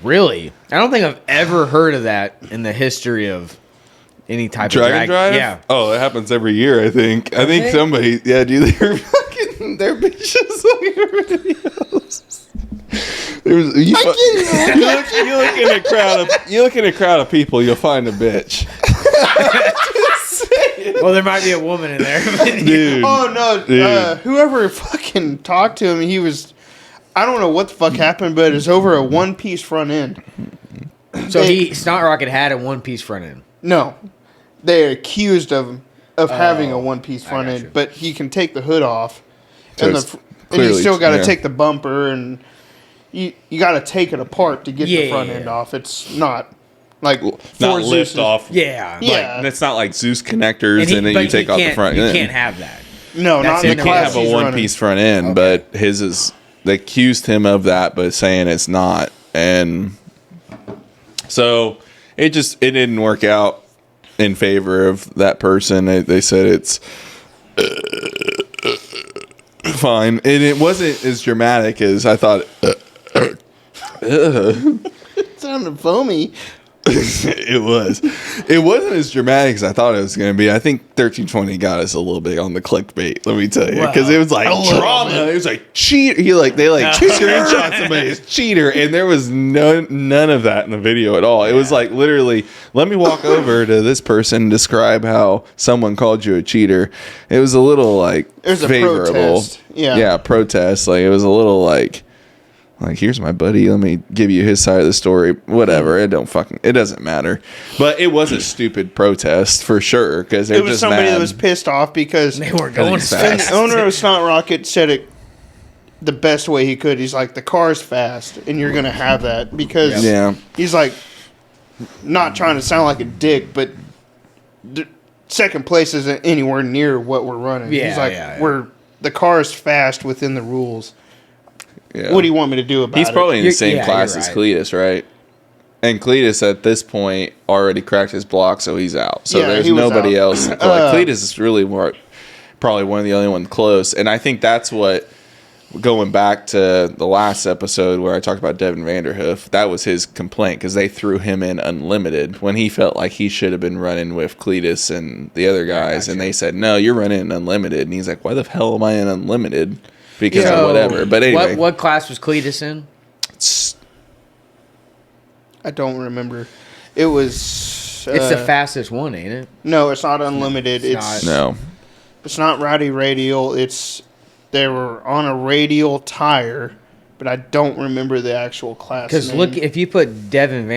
Really? I don't think I've ever heard of that in the history of any type Dragon of Drive? Yeah. Oh, it happens every year, I think. I think somebody, dude, they're bitches on your videos. You look in a crowd of people, you'll find a bitch. Just saying. Well, there might be a woman in there. Dude. Oh no! Whoever fucking talked to him, he was. I don't know what the fuck happened, but it's over a one-piece front end. So Snot Rocket had a one-piece front end. No, they're accused of having a one-piece front end, but he can take the hood off, and you still got to take the bumper, and you got to take it apart to get the front end off. It's not like not lift off. Yeah. Like, it's not like Zeus connectors and then you take off the front end. You can't have that. No, not in the class. You can't have a one-piece front end, but his is. They accused him of that, but saying it's not, and so it didn't work out in favor of that person. They said it's fine, and it wasn't as dramatic as I thought. It sounded foamy. It was. It wasn't as dramatic as I thought it was going to be. I think 1320 got us a little bit on the clickbait. Let me tell you, because it was like drama. It was like cheat. They screenshot somebody as cheater, and there was none of that in the video at all. It was like literally, let me walk over to this person and describe how someone called you a cheater. It was a little like favorable. Protest. Yeah, protest. Like it was a little like here's my buddy, let me give you his side of the story. Whatever, it doesn't matter. But it was a stupid protest for sure, because it was somebody that was pissed off because they weren't going as The fast. owner of Snot Rocket said it the best way he could. He's like, the car's fast, and you're gonna have that because he's like, not trying to sound like a dick, but second place isn't anywhere near what we're running. Yeah, he's like, the car's fast within the rules. Yeah. What do you want me to do about it? He's probably in the same class as Cletus, right? And Cletus at this point already cracked his block, so he's out. So there's nobody else. Cletus is really probably one of the only ones close. And I think that's what, going back to the last episode where I talked about Devin Vanderhoof, that was his complaint, because they threw him in unlimited when he felt like he should have been running with Cletus and the other guys. And they said, no, you're running in unlimited. And he's like, why the hell am I in unlimited? Because of whatever. But anyway. What class was Cletus in? I don't remember. It was... it's the fastest one, ain't it? No, it's not unlimited. It's not rowdy radial. They were on a radial tire, but I don't remember the actual class name. Because look, if you put Devin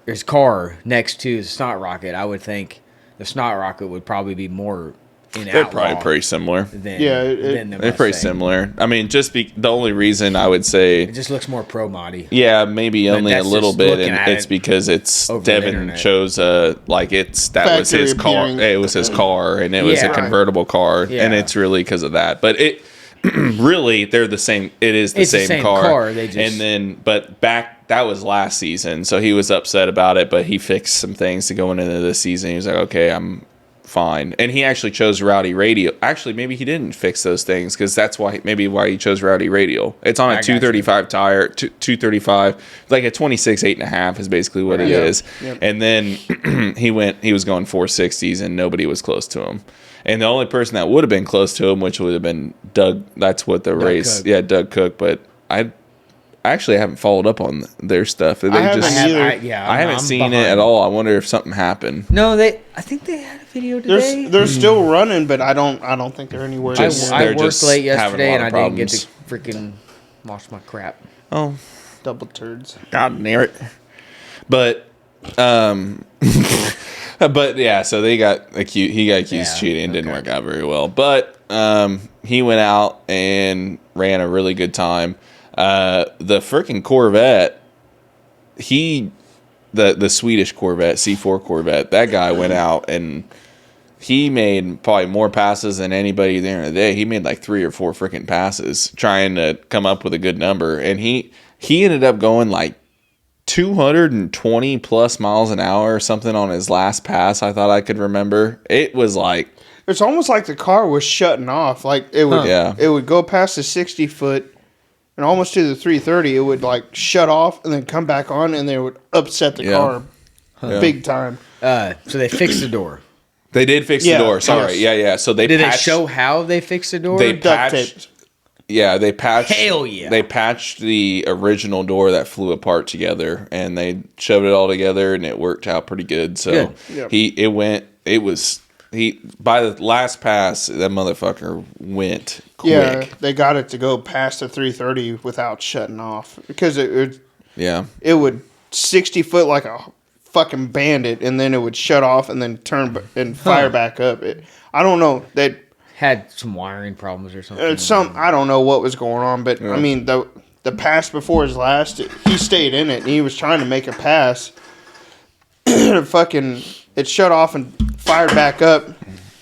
his car next to the Snot Rocket, I would think the Snot Rocket would probably be more... They're probably pretty similar. They're pretty similar. I mean, the only reason I would say it just looks more pro modi. Yeah, maybe only a little bit, and it's because Devin chose that was his car. It was his car, and it was a convertible car, and it's really because of that. But it really, they're the same. It is the same car. That was last season, so he was upset about it, but he fixed some things to going into this season. He was like, okay, I'm fine. And he actually chose Rowdy Radial. Actually, maybe he didn't fix those things, because that's why he chose Rowdy Radial. It's on a 235 tire, 235, like a 26 8.5 is basically what it is. Yep. And then he was going 460s, and nobody was close to him. And the only person that would have been close to him, which would have been Doug, that's what the race, Cook. Doug Cook, but I actually haven't followed up on their stuff. I haven't seen it at all. I wonder if something happened. No, I think they had a video today. They're still running, but I don't think they're anywhere. I worked late yesterday and I didn't get to freaking wash my crap. Oh, double turds. God damn it. But but yeah, so they got accused. He got accused of cheating. It didn't work out very well. But he went out and ran a really good time. The freaking Corvette, the Swedish Corvette, C4 Corvette, that guy went out and he made probably more passes than anybody there in the day. He made like 3 or 4 freaking passes trying to come up with a good number. And he ended up going like 220 plus miles an hour or something on his last pass. I thought I could remember. It was like, it's almost like the car was shutting off. Like it would go past the 60 foot. And almost to the 330, it would like shut off and then come back on, and they would upset the car big time. So they fixed the door. They did fix the door. Sorry, yeah. So did they show how they fixed the door? They patched. Yeah, they patched. Hell yeah! They patched the original door that flew apart together, and they shoved it all together, and it worked out pretty good. So it was by the last pass, that motherfucker went quick. Yeah, they got it to go past the 330 without shutting off because it would 60 foot like a fucking bandit, and then it would shut off and then turn and fire back up. I don't know. That had some wiring problems or something. I don't know what was going on, but I mean the pass before his last, he stayed in it and he was trying to make a pass. It shut off and fired back up,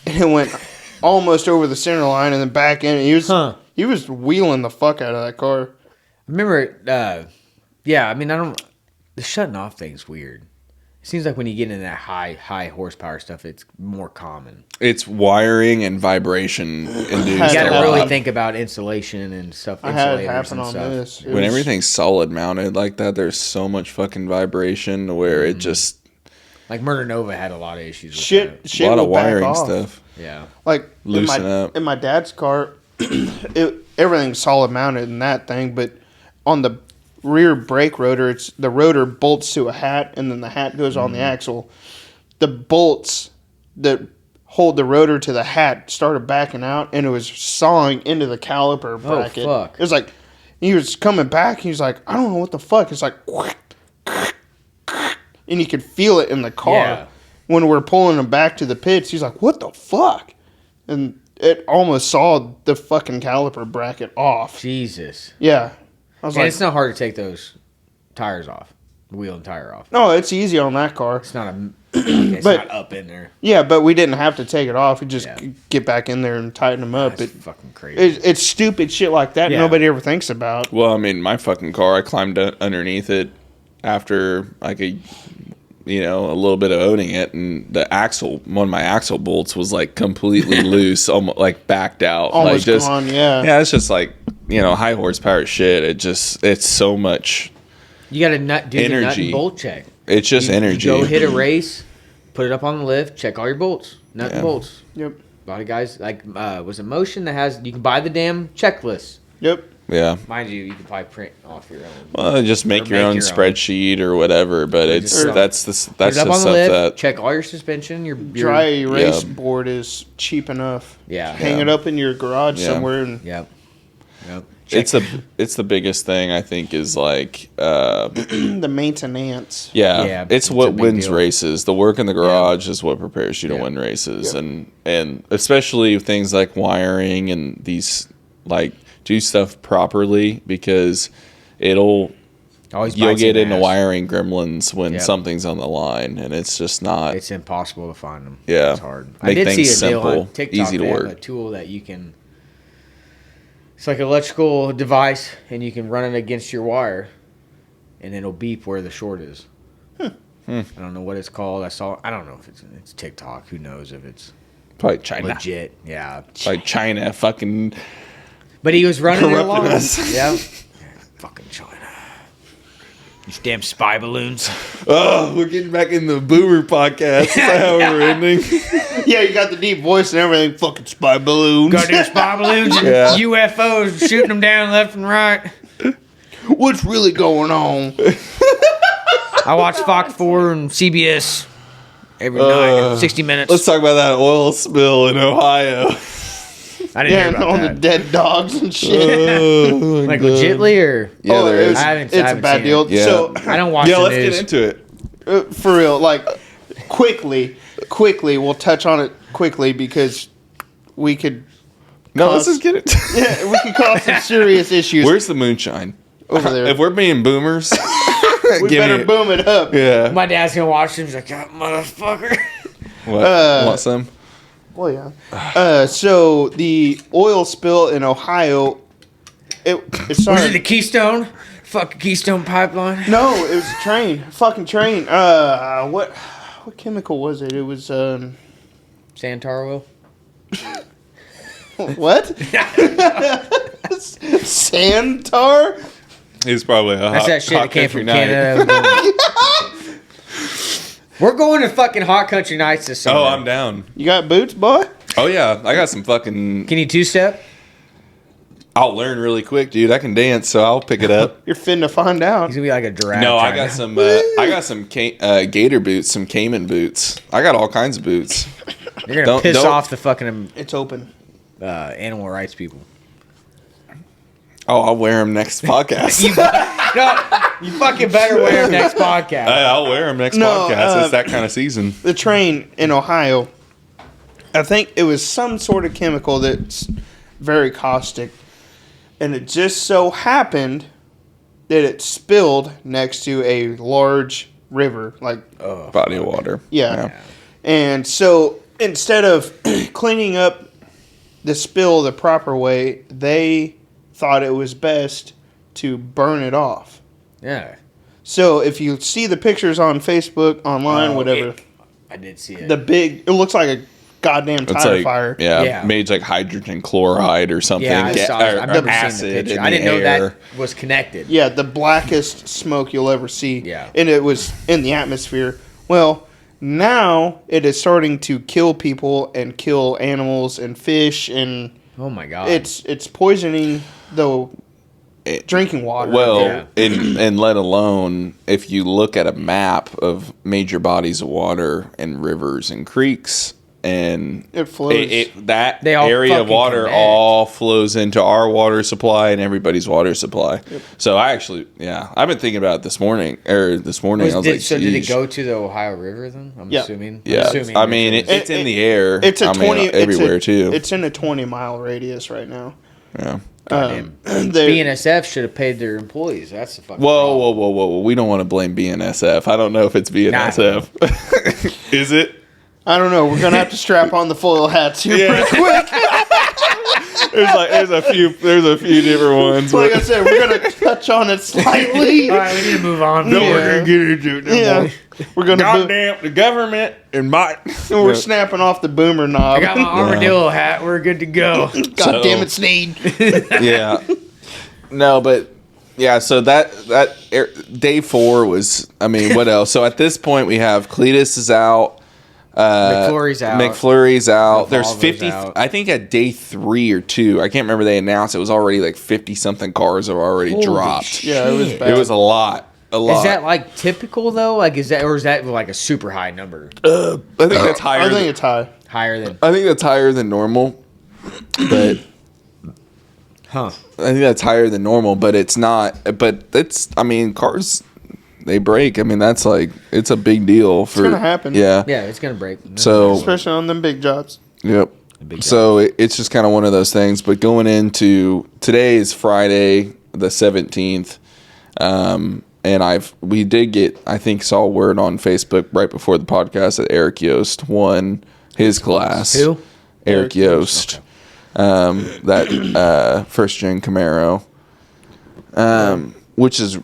and it went almost over the center line and then back in. He was wheeling the fuck out of that car. I remember, the shutting off thing's weird. It seems like when you get into that high horsepower stuff, it's more common. It's wiring and vibration induced. You got to really think about insulation and stuff. I had it happen on this. When everything's solid mounted like that, there's so much fucking vibration where it just... Like Murder Nova had a lot of issues with shit. A lot of wiring stuff. Yeah. Like loosen up. In my dad's car, everything's solid mounted in that thing, but on the rear brake rotor, the rotor bolts to a hat, and then the hat goes on the axle. The bolts that hold the rotor to the hat started backing out, and it was sawing into the caliper bracket. Oh, fuck. It was like, he was coming back, he was like, I don't know what the fuck. It's like, and you could feel it in the car. Yeah. When we're pulling him back to the pits, he's like, what the fuck? And it almost sawed the fucking caliper bracket off. Jesus. Yeah. I was And like, it's not hard to take those tires off, the wheel and tire off. no, it's easy on that car. It's not not up in there. Yeah, but we didn't have to take it off. We just get back in there and tighten them up. That's fucking crazy. It's stupid shit like that nobody ever thinks about. Well, I mean, my fucking car, I climbed underneath it after like a little bit of owning it, and one of my axle bolts was like completely loose, almost like backed out. Almost like gone, yeah. Yeah, it's just like, high horsepower shit. It's so much. You got to do energy. the nut and bolt check. It's just energy. You go hit a race, put it up on the lift, check all your bolts, nut and bolts. Yep. A lot of guys, like, was it Motion that you can buy the damn checklist. Yep. Yeah. Mind you can probably print off your own. Well, just make your own spreadsheet or whatever, but that's the stuff that... Check all your suspension, your dry erase board is cheap enough. Yeah. Hang it up in your garage somewhere. And Yep. It's the biggest thing, I think, is like the maintenance. Yeah, it's what wins races. The work in the garage is what prepares you to win races, and especially things like wiring and these, like, do stuff properly, because you'll get into wiring gremlins when something's on the line, and it's just not. It's impossible to find them. Yeah, it's hard. Make I did things see a deal simple, on TikTok, easy to work. A tool that you can. It's like an electrical device, and you can run it against your wire, and it'll beep where the short is. I don't know what it's called. I don't know if it's TikTok. Who knows if it's probably China. Legit, yeah. Like China, fucking. But he was running it along. us. Yeah. Fucking China. These damn spy balloons. Oh, we're getting back in the boomer podcast. That's how we're ending. Yeah, you got the deep voice and everything. Fucking spy balloons. Goddamn spy balloons and UFOs shooting them down left and right. What's really going on? I watch Ep.4 and CBS every night, 60 Minutes. Let's talk about that oil spill in Ohio. I didn't hear about on that. the dead dogs and shit. Like legitly, or there is. It's a bad deal. Yeah. So I don't watch the let's news. get into it. For real, like quickly, we'll touch on it quickly because we could. Let's just get it. Yeah, we could cause some serious issues. Where's the moonshine? Over there? If we're being boomers, we better boom it up. Yeah. My dad's gonna watch him. He's like, oh, motherfucker. What? Want some? Well, yeah. So the oil spill in Ohio, it started. Was it the Keystone? Fucking Keystone Pipeline? No, it was a train. Fucking train. What chemical was it? It was Santar oil? What? Santar? He's probably a That's hot, that shit hot that came country from night. Canada. We're going to fucking hot country nights this summer. Oh, I'm down. You got boots, boy? Oh yeah, I got some fucking. Can you two-step? I'll learn really quick, dude. I can dance, so I'll pick it up. You're finna find out. He's gonna be like a giraffe. No, I got some. Gator boots, some Cayman boots. I got all kinds of boots. You're gonna piss off the fucking. It's open. Animal rights people. Oh, I'll wear them next podcast. You fucking better wear them next podcast. I'll wear them next podcast. It's that kind of season. The train in Ohio, I think it was some sort of chemical that's very caustic, and it just so happened that it spilled next to a large river, body of water. Yeah. And so instead of cleaning up the spill the proper way, they thought it was best to burn it off. Yeah. So if you see the pictures on Facebook, online, whatever, I did see it. it looks like a goddamn tire fire. Yeah, made like hydrogen chloride or something. Yeah, I've never seen the picture. I didn't know that was connected. Yeah, the blackest smoke you'll ever see. Yeah. And it was in the atmosphere. Well, now it is starting to kill people and kill animals and fish, and oh my god, it's poisoning the drinking water. Well, and let alone if you look at a map of major bodies of water and rivers and creeks, and it flows. That area of water all flows into our water supply and everybody's water supply. Yep. So I've been thinking about it this morning. I was like, so did it go to the Ohio River then? I'm assuming. Yeah. I mean, it's in the air. It's everywhere too. It's in a 20-mile radius right now. Yeah. BNSF should have paid their employees. That's the fucking problem. Whoa. We don't want to blame BNSF. I don't know if it's BNSF. Is it? I don't know. We're going to have to strap on the foil hats here pretty quick. There's a few different ones. Like I said, we're going to touch on it slightly. All right, we need to move on. No, we're going to get into it. Yeah. We're going to goddamn the government and we're snapping off the boomer knob. I got my armadillo hat. We're good to go. God damn it, Sneed. Yeah. No, but yeah, so that day 4 was, I mean, what else? So at this point we have Cletus is out. McFlurry's out. There's 50. Out. I think at day 3 or 2, I can't remember. They announced it was already like 50 something cars have already dropped. Shit. Yeah, it was bad. It was a lot. Is that like typical though? Like, is that like a super high number? I think that's higher. I think it's high. Higher than. I think that's higher than normal, but. I think that's higher than normal, but it's not. But it's. I mean, cars. They break. I mean, that's like, it's a big deal. It's going to happen. Yeah. Yeah, it's going to break. So, especially on them big jobs. Yep. So it's just kind of one of those things. But going into today is Friday the 17th, and we did get, I think, saw word on Facebook right before the podcast that Eric Yost won his class. Who? Eric Yost. Okay. That first gen Camaro, which is.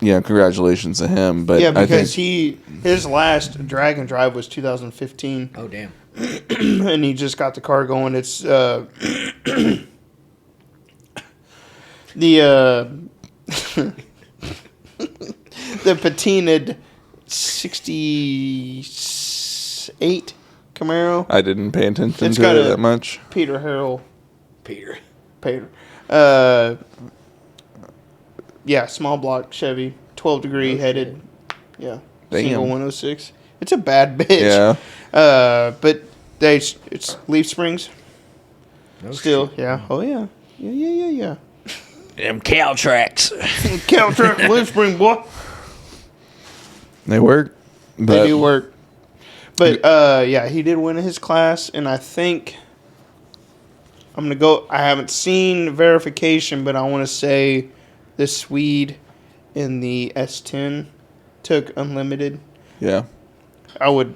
Yeah, congratulations to him. But yeah, because his last drag and drive was 2015. Oh damn! And he just got the car going. It's the patinaed 68 Camaro. I didn't pay attention to it that much. Peter Harrell. Peter. Yeah, small block Chevy, 12 degree headed. Yeah, single 106. It's a bad bitch. Yeah. But it's leaf springs. No still, shit. Yeah. Oh yeah. Yeah. Them cow tracks. Cow track leaf spring, boy. They work. They do work. But yeah, he did win his class, and I think I'm gonna go. I haven't seen verification, but I want to say. The Swede in the S10 took unlimited. Yeah. I would.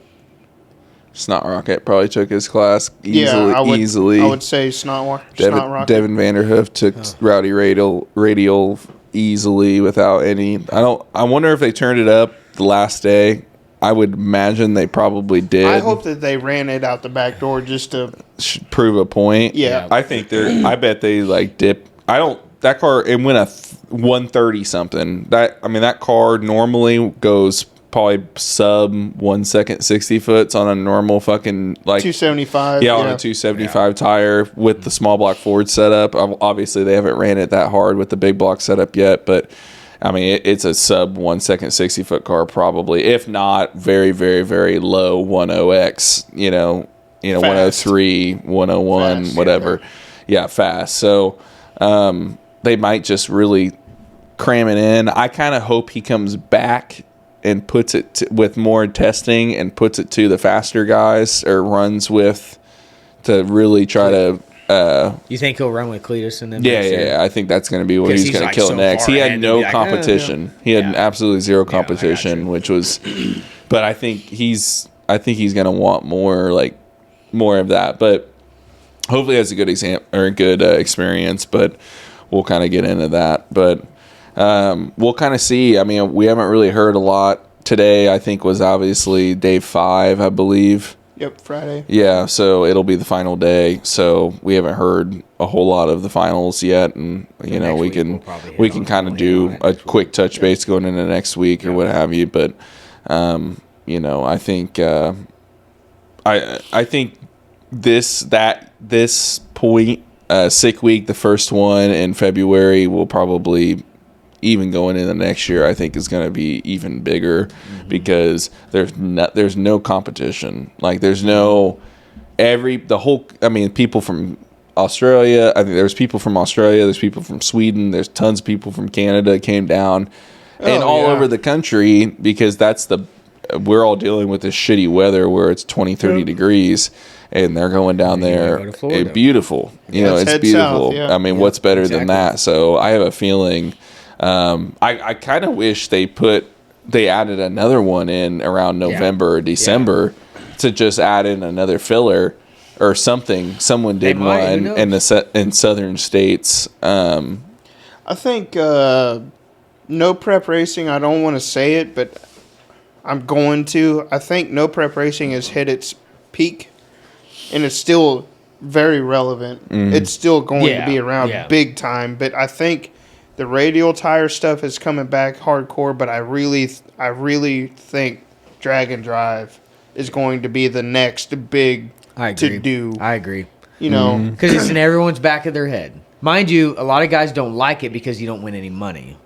Snot Rocket probably took his class easily. I would say Snot Rocket. Devin Vanderhoof took Rowdy Radial easily without any. I wonder if they turned it up the last day. I would imagine they probably did. I hope that they ran it out the back door just to prove a point. Yeah. I think I bet they like dip. That car, it went a 130 something. That car normally goes probably sub 1 second 60 foots on a normal fucking like 275. Yeah, on a 275 tire with the small block Ford setup. Obviously, they haven't ran it that hard with the big block setup yet, but I mean, it's a sub 1 second 60-foot car probably, if not very, very, very low 10X, 103, 101, fast, whatever. Yeah, fast. So they might just really cram it in. I kind of hope he comes back and puts it with more testing and puts it to the faster guys or runs with to really try to. You think he'll run with Cletus and them? Yeah. I think that's going to be what he's going to kill next. He had no competition. He had absolutely zero competition, which was. But I think he's going to want more of that. But hopefully, he has a good experience. But we'll kind of get into that. But we'll kind of see. I mean, we haven't really heard a lot today. I think was obviously day 5, I believe. Yep, Friday. Yeah, so it'll be the final day. So we haven't heard a whole lot of the finals yet, and we can kind of do a quick touch base going into next week or what have you. But I think I think this point sick week, the first one in February, will probably. Even going into the next year, I think is going to be even bigger because there's no competition. Like there's no people from Australia. I think there's people from Australia. There's people from Sweden. There's tons of people from Canada came down and all over the country because we're all dealing with this shitty weather where it's 20, 30 degrees. And they're going down there. Beautiful. It's beautiful. South, yeah. I mean, what's better than that? So I have a feeling. I kind of wish they added another one in around November or December to just add in another filler or something. Someone did one in southern states. I think no prep racing. I don't want to say it, but I'm going to. I think no prep racing has hit its peak, and it's still very relevant. Mm-hmm. It's still going to be around big time, but I think. The radial tire stuff is coming back hardcore, but I really think drag and drive is going to be the next big to do. I agree. Because it's in everyone's back of their head. Mind you, a lot of guys don't like it because you don't win any money.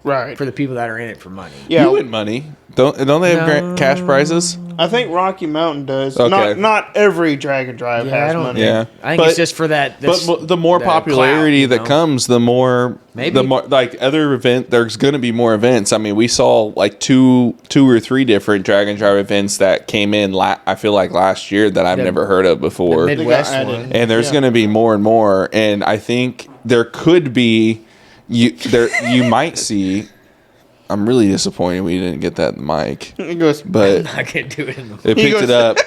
Right. For the people that are in it for money. Yeah. You win money. Don't they have cash prizes? I think Rocky Mountain does. Okay. Not every drag and drive has money. Yeah. I think it's just for that. But the more popularity that comes, the more other event. There's going to be more events. I mean, we saw like two or three different drag and drive events that came in. I feel like last year that I've never heard of before. The Midwest one. And there's going to be more and more. And I think there could be. You might see. I'm really disappointed we didn't get that in the mic. It goes, but I'm not gonna do it. It picked it up,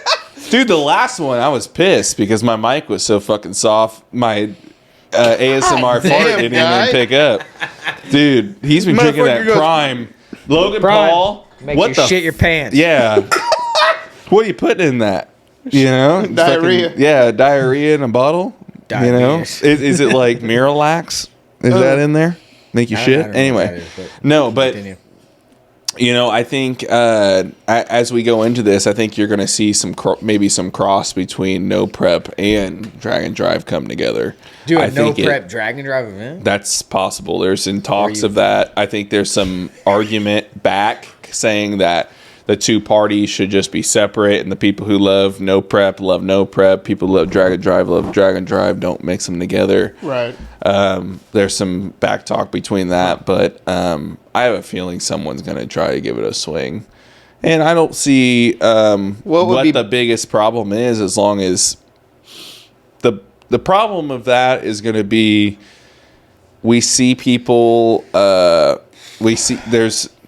dude. The last one I was pissed because my mic was so fucking soft. My ASMR fart didn't even pick up, dude. He's been drinking that Prime. Logan Paul. Make you shit your pants. Yeah. What are you putting in that? Diarrhea. Fucking, diarrhea in a bottle. Diabetes. Is it like Miralax? Is that in there? Make you shit? Anyway. But I think as we go into this, I think you're going to see maybe some cross between no prep and drag and drive come together. Do a no prep drag and drive event? That's possible. There's in talks of that. I think there's some argument back saying that the two parties should just be separate, and the people who love no prep. People who love drag and drive. Don't mix them together. Right. There's some back talk between that, but I have a feeling someone's going to try to give it a swing. And I don't see what the biggest problem is, as long as the problem of that is going to be we see people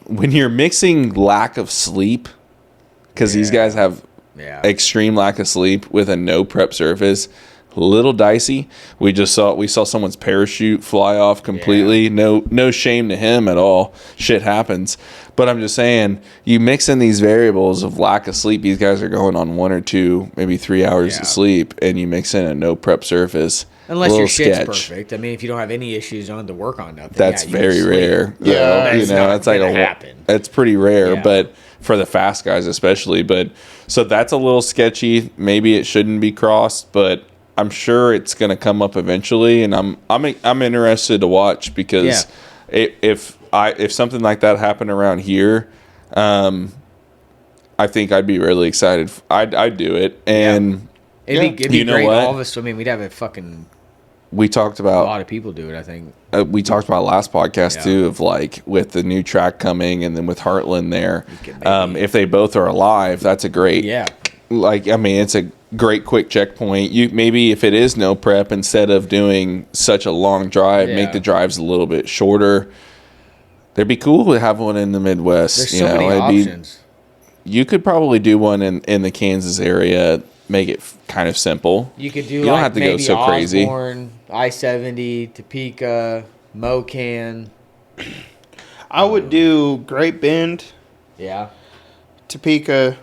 when you're mixing lack of sleep, because these guys have extreme lack of sleep with a no prep surface, a little dicey. We saw someone's parachute fly off completely. No shame to him at all. Shit happens. But I'm just saying, you mix in these variables of lack of sleep. These guys are going on 1 or 2, maybe 3 hours of sleep, and you mix in a no prep surface. Unless your shit's perfect. I mean, if you don't have any issues, you don't have to work on nothing. That's very rare. Yeah, that's like happen. It's pretty rare, but for the fast guys especially. But so that's a little sketchy. Maybe it shouldn't be crossed, but I'm sure it's going to come up eventually, and I'm interested to watch because if if something like that happened around here, I think I'd be really excited. I'd do it, and it'd be great. All of us. I mean, we'd have a fucking. We talked about a lot of people do it. I think we talked about last podcast too, of like with the new track coming, and then with Heartland there. If they both are alive, that's a great. Yeah. Like, I mean, it's a great quick checkpoint. You maybe if it is no prep, instead of doing such a long drive, make the drives a little bit shorter. It'd be cool to have one in the Midwest. There's so many options. You could probably do one in the Kansas area. Make it kind of simple. You could do. You don't have to go so crazy. Osborne, I-70, Topeka, Mocan. I would do Great Bend. Yeah. Topeka,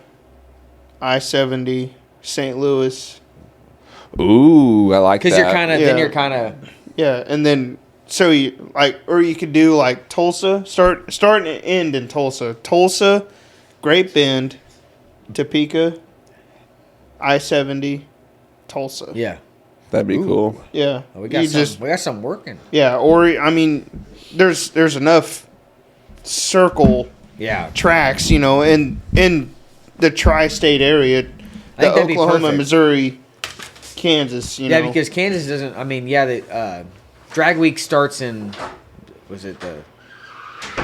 I-70, St. Louis. Ooh, I like that. Because you're kind of. Then you're kind of. Yeah, and then so you like, or you could do like Tulsa. Start and end in Tulsa. Tulsa, Great Bend, Topeka, I-70, Tulsa. Yeah. That'd be cool. Yeah. We got some working. Yeah, or I mean, there's enough circle tracks, you know, in the tri-state area, the Oklahoma, Missouri, Kansas, you know. Yeah, because Kansas doesn't. I mean, the drag week starts in. Was it the?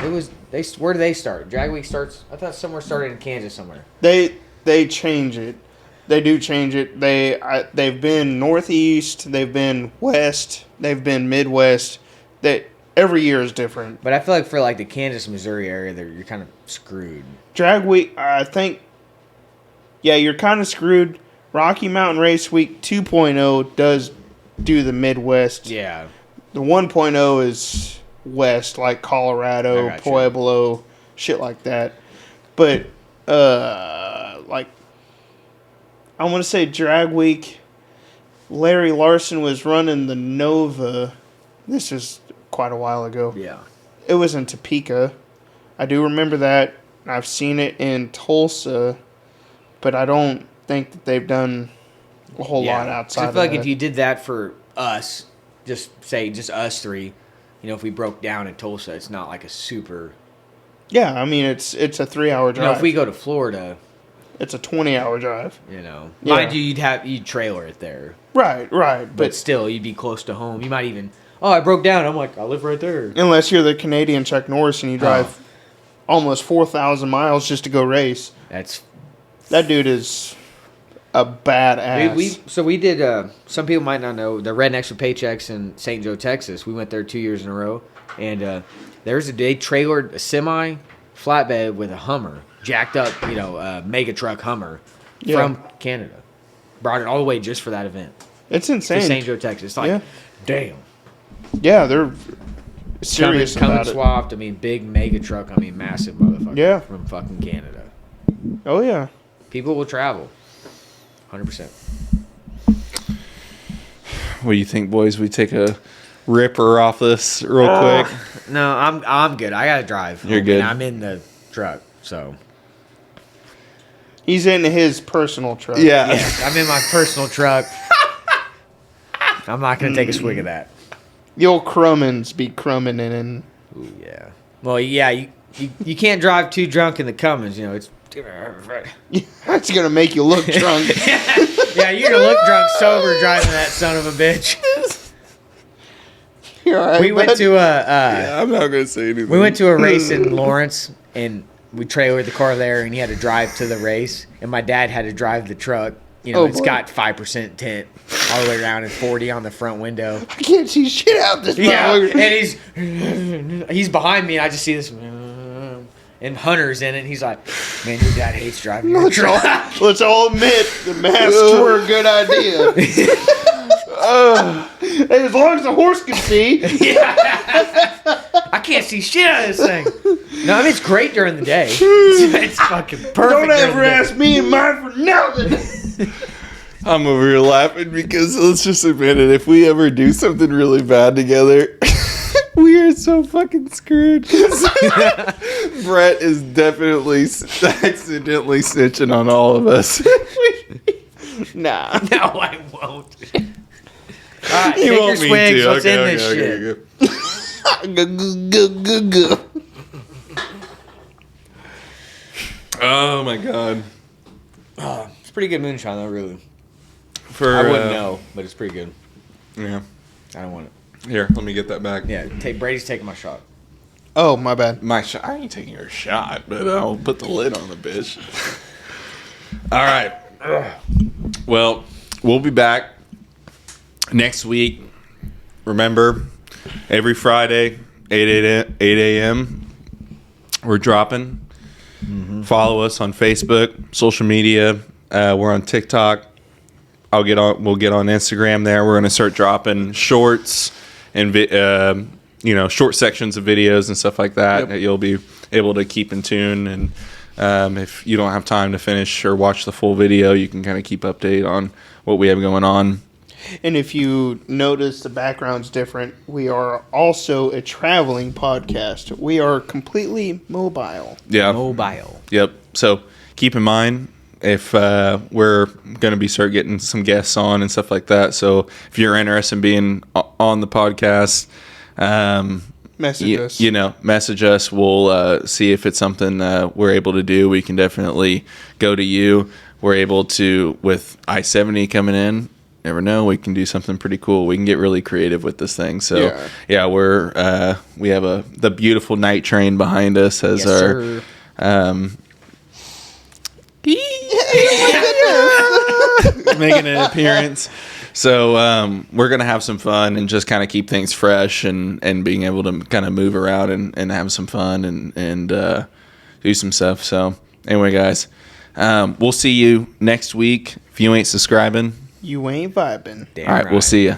It was they. Where do they start? Drag week starts. I thought somewhere started in Kansas somewhere. They change it. They do change it. They've been Northeast. They've been West. They've been Midwest. Every year is different. But I feel like for like the Kansas, Missouri area, you're kind of screwed. Drag week, I think. Yeah, you're kind of screwed. Rocky Mountain Race Week 2.0 does do the Midwest. Yeah. The 1.0 is West, like Colorado, Pueblo, shit like that. But like. I want to say Drag Week, Larry Larson was running the Nova. This is quite a while ago. Yeah. It was in Topeka. I do remember that. I've seen it in Tulsa, but I don't think that they've done a whole lot outside of that. I feel like if you did that for us, just us three, you know, if we broke down in Tulsa, it's not like a super... Yeah, I mean, it's a 3-hour drive. You know, if we go to Florida... It's a 20-hour drive. You know, mind you, you'd trailer it there. Right. But still, you'd be close to home. You might even, I broke down. I'm like, I live right there. Unless you're the Canadian Chuck Norris and you drive almost 4,000 miles just to go race. That dude is a badass. We did. Some people might not know the Rednecks with Paychecks in St. Joe, Texas. We went there 2 years in a row, and they trailered a semi flatbed with a Hummer. Jacked up, mega truck Hummer from Canada. Brought it all the way just for that event. It's insane. To St. Joe, Texas. Like, damn. Yeah, they're serious about it. Swapped. I mean, big mega truck. I mean, massive motherfucker. Yeah. From fucking Canada. Oh, yeah. People will travel. 100%. What do you think, boys? We take a ripper off this real quick? No, I'm good. I got to drive. You're good. I'm in the truck, so... He's in his personal truck. Yeah. I'm in my personal truck. I'm not going to take a swig of that. The old Crummins be crumming in. Ooh, yeah. Well, yeah, you can't drive too drunk in the Cummins. You know, it's... That's going to make you look drunk. Yeah, you're going to look drunk sober driving that son of a bitch. You're all right, we went to I'm not going to say anything. We went to a race in Lawrence, and we trailered the car there, and he had to drive to the race, and my dad had to drive the truck. You know, it's got 5% tint all the way around and 40 on the front window. I can't see shit out this and he's behind me, and I just see this, and Hunter's in it, and he's like, man, your dad hates driving your truck. Let's all admit, the masks were a good idea. Hey, as long as the horse can see. I can't see shit out of this thing. No, I mean, it's great during the day. It's fucking perfect. Don't ever ask me and mine for nothing. I'm over here laughing because let's just admit it. If we ever do something really bad together, we are so fucking screwed. Brett is definitely accidentally snitching on all of us. Nah. No, I won't. All right, take your swigs. Let's end this shit. Go. Oh my god. It's pretty good moonshine though, really. I wouldn't know, but it's pretty good. Yeah. I don't want it. Here, let me get that back. Yeah, Brady's taking my shot. Oh, my bad. My shot. I ain't taking your shot, but I'll put the lid on the bitch. All right. Well, we'll be back next week. Remember, every Friday, 8 a.m. we're dropping. Mm-hmm. Follow us on Facebook, social media. We're on TikTok. We'll get on Instagram there. We're going to start dropping shorts and short sections of videos and stuff like that. Yep. That you'll be able to keep in tune. And if you don't have time to finish or watch the full video, you can kind of keep update on what we have going on. And if you notice the background's different, we are also a traveling podcast. We are completely mobile. Yeah. Mobile. Yep. So keep in mind if we're going to be start getting some guests on and stuff like that. So if you're interested in being on the podcast, message us. Message us. We'll see if it's something we're able to do. We can definitely go to you. We're able to, with I-70 coming in, never know, we can do something pretty cool. We can get really creative with this thing. So yeah, we have the beautiful night train behind us as our making an appearance. So we're gonna have some fun and just kind of keep things fresh and being able to kind of move around and have some fun and do some stuff. So anyway, guys, we'll see you next week. If you ain't subscribing, you ain't vibing. All right, we'll see you.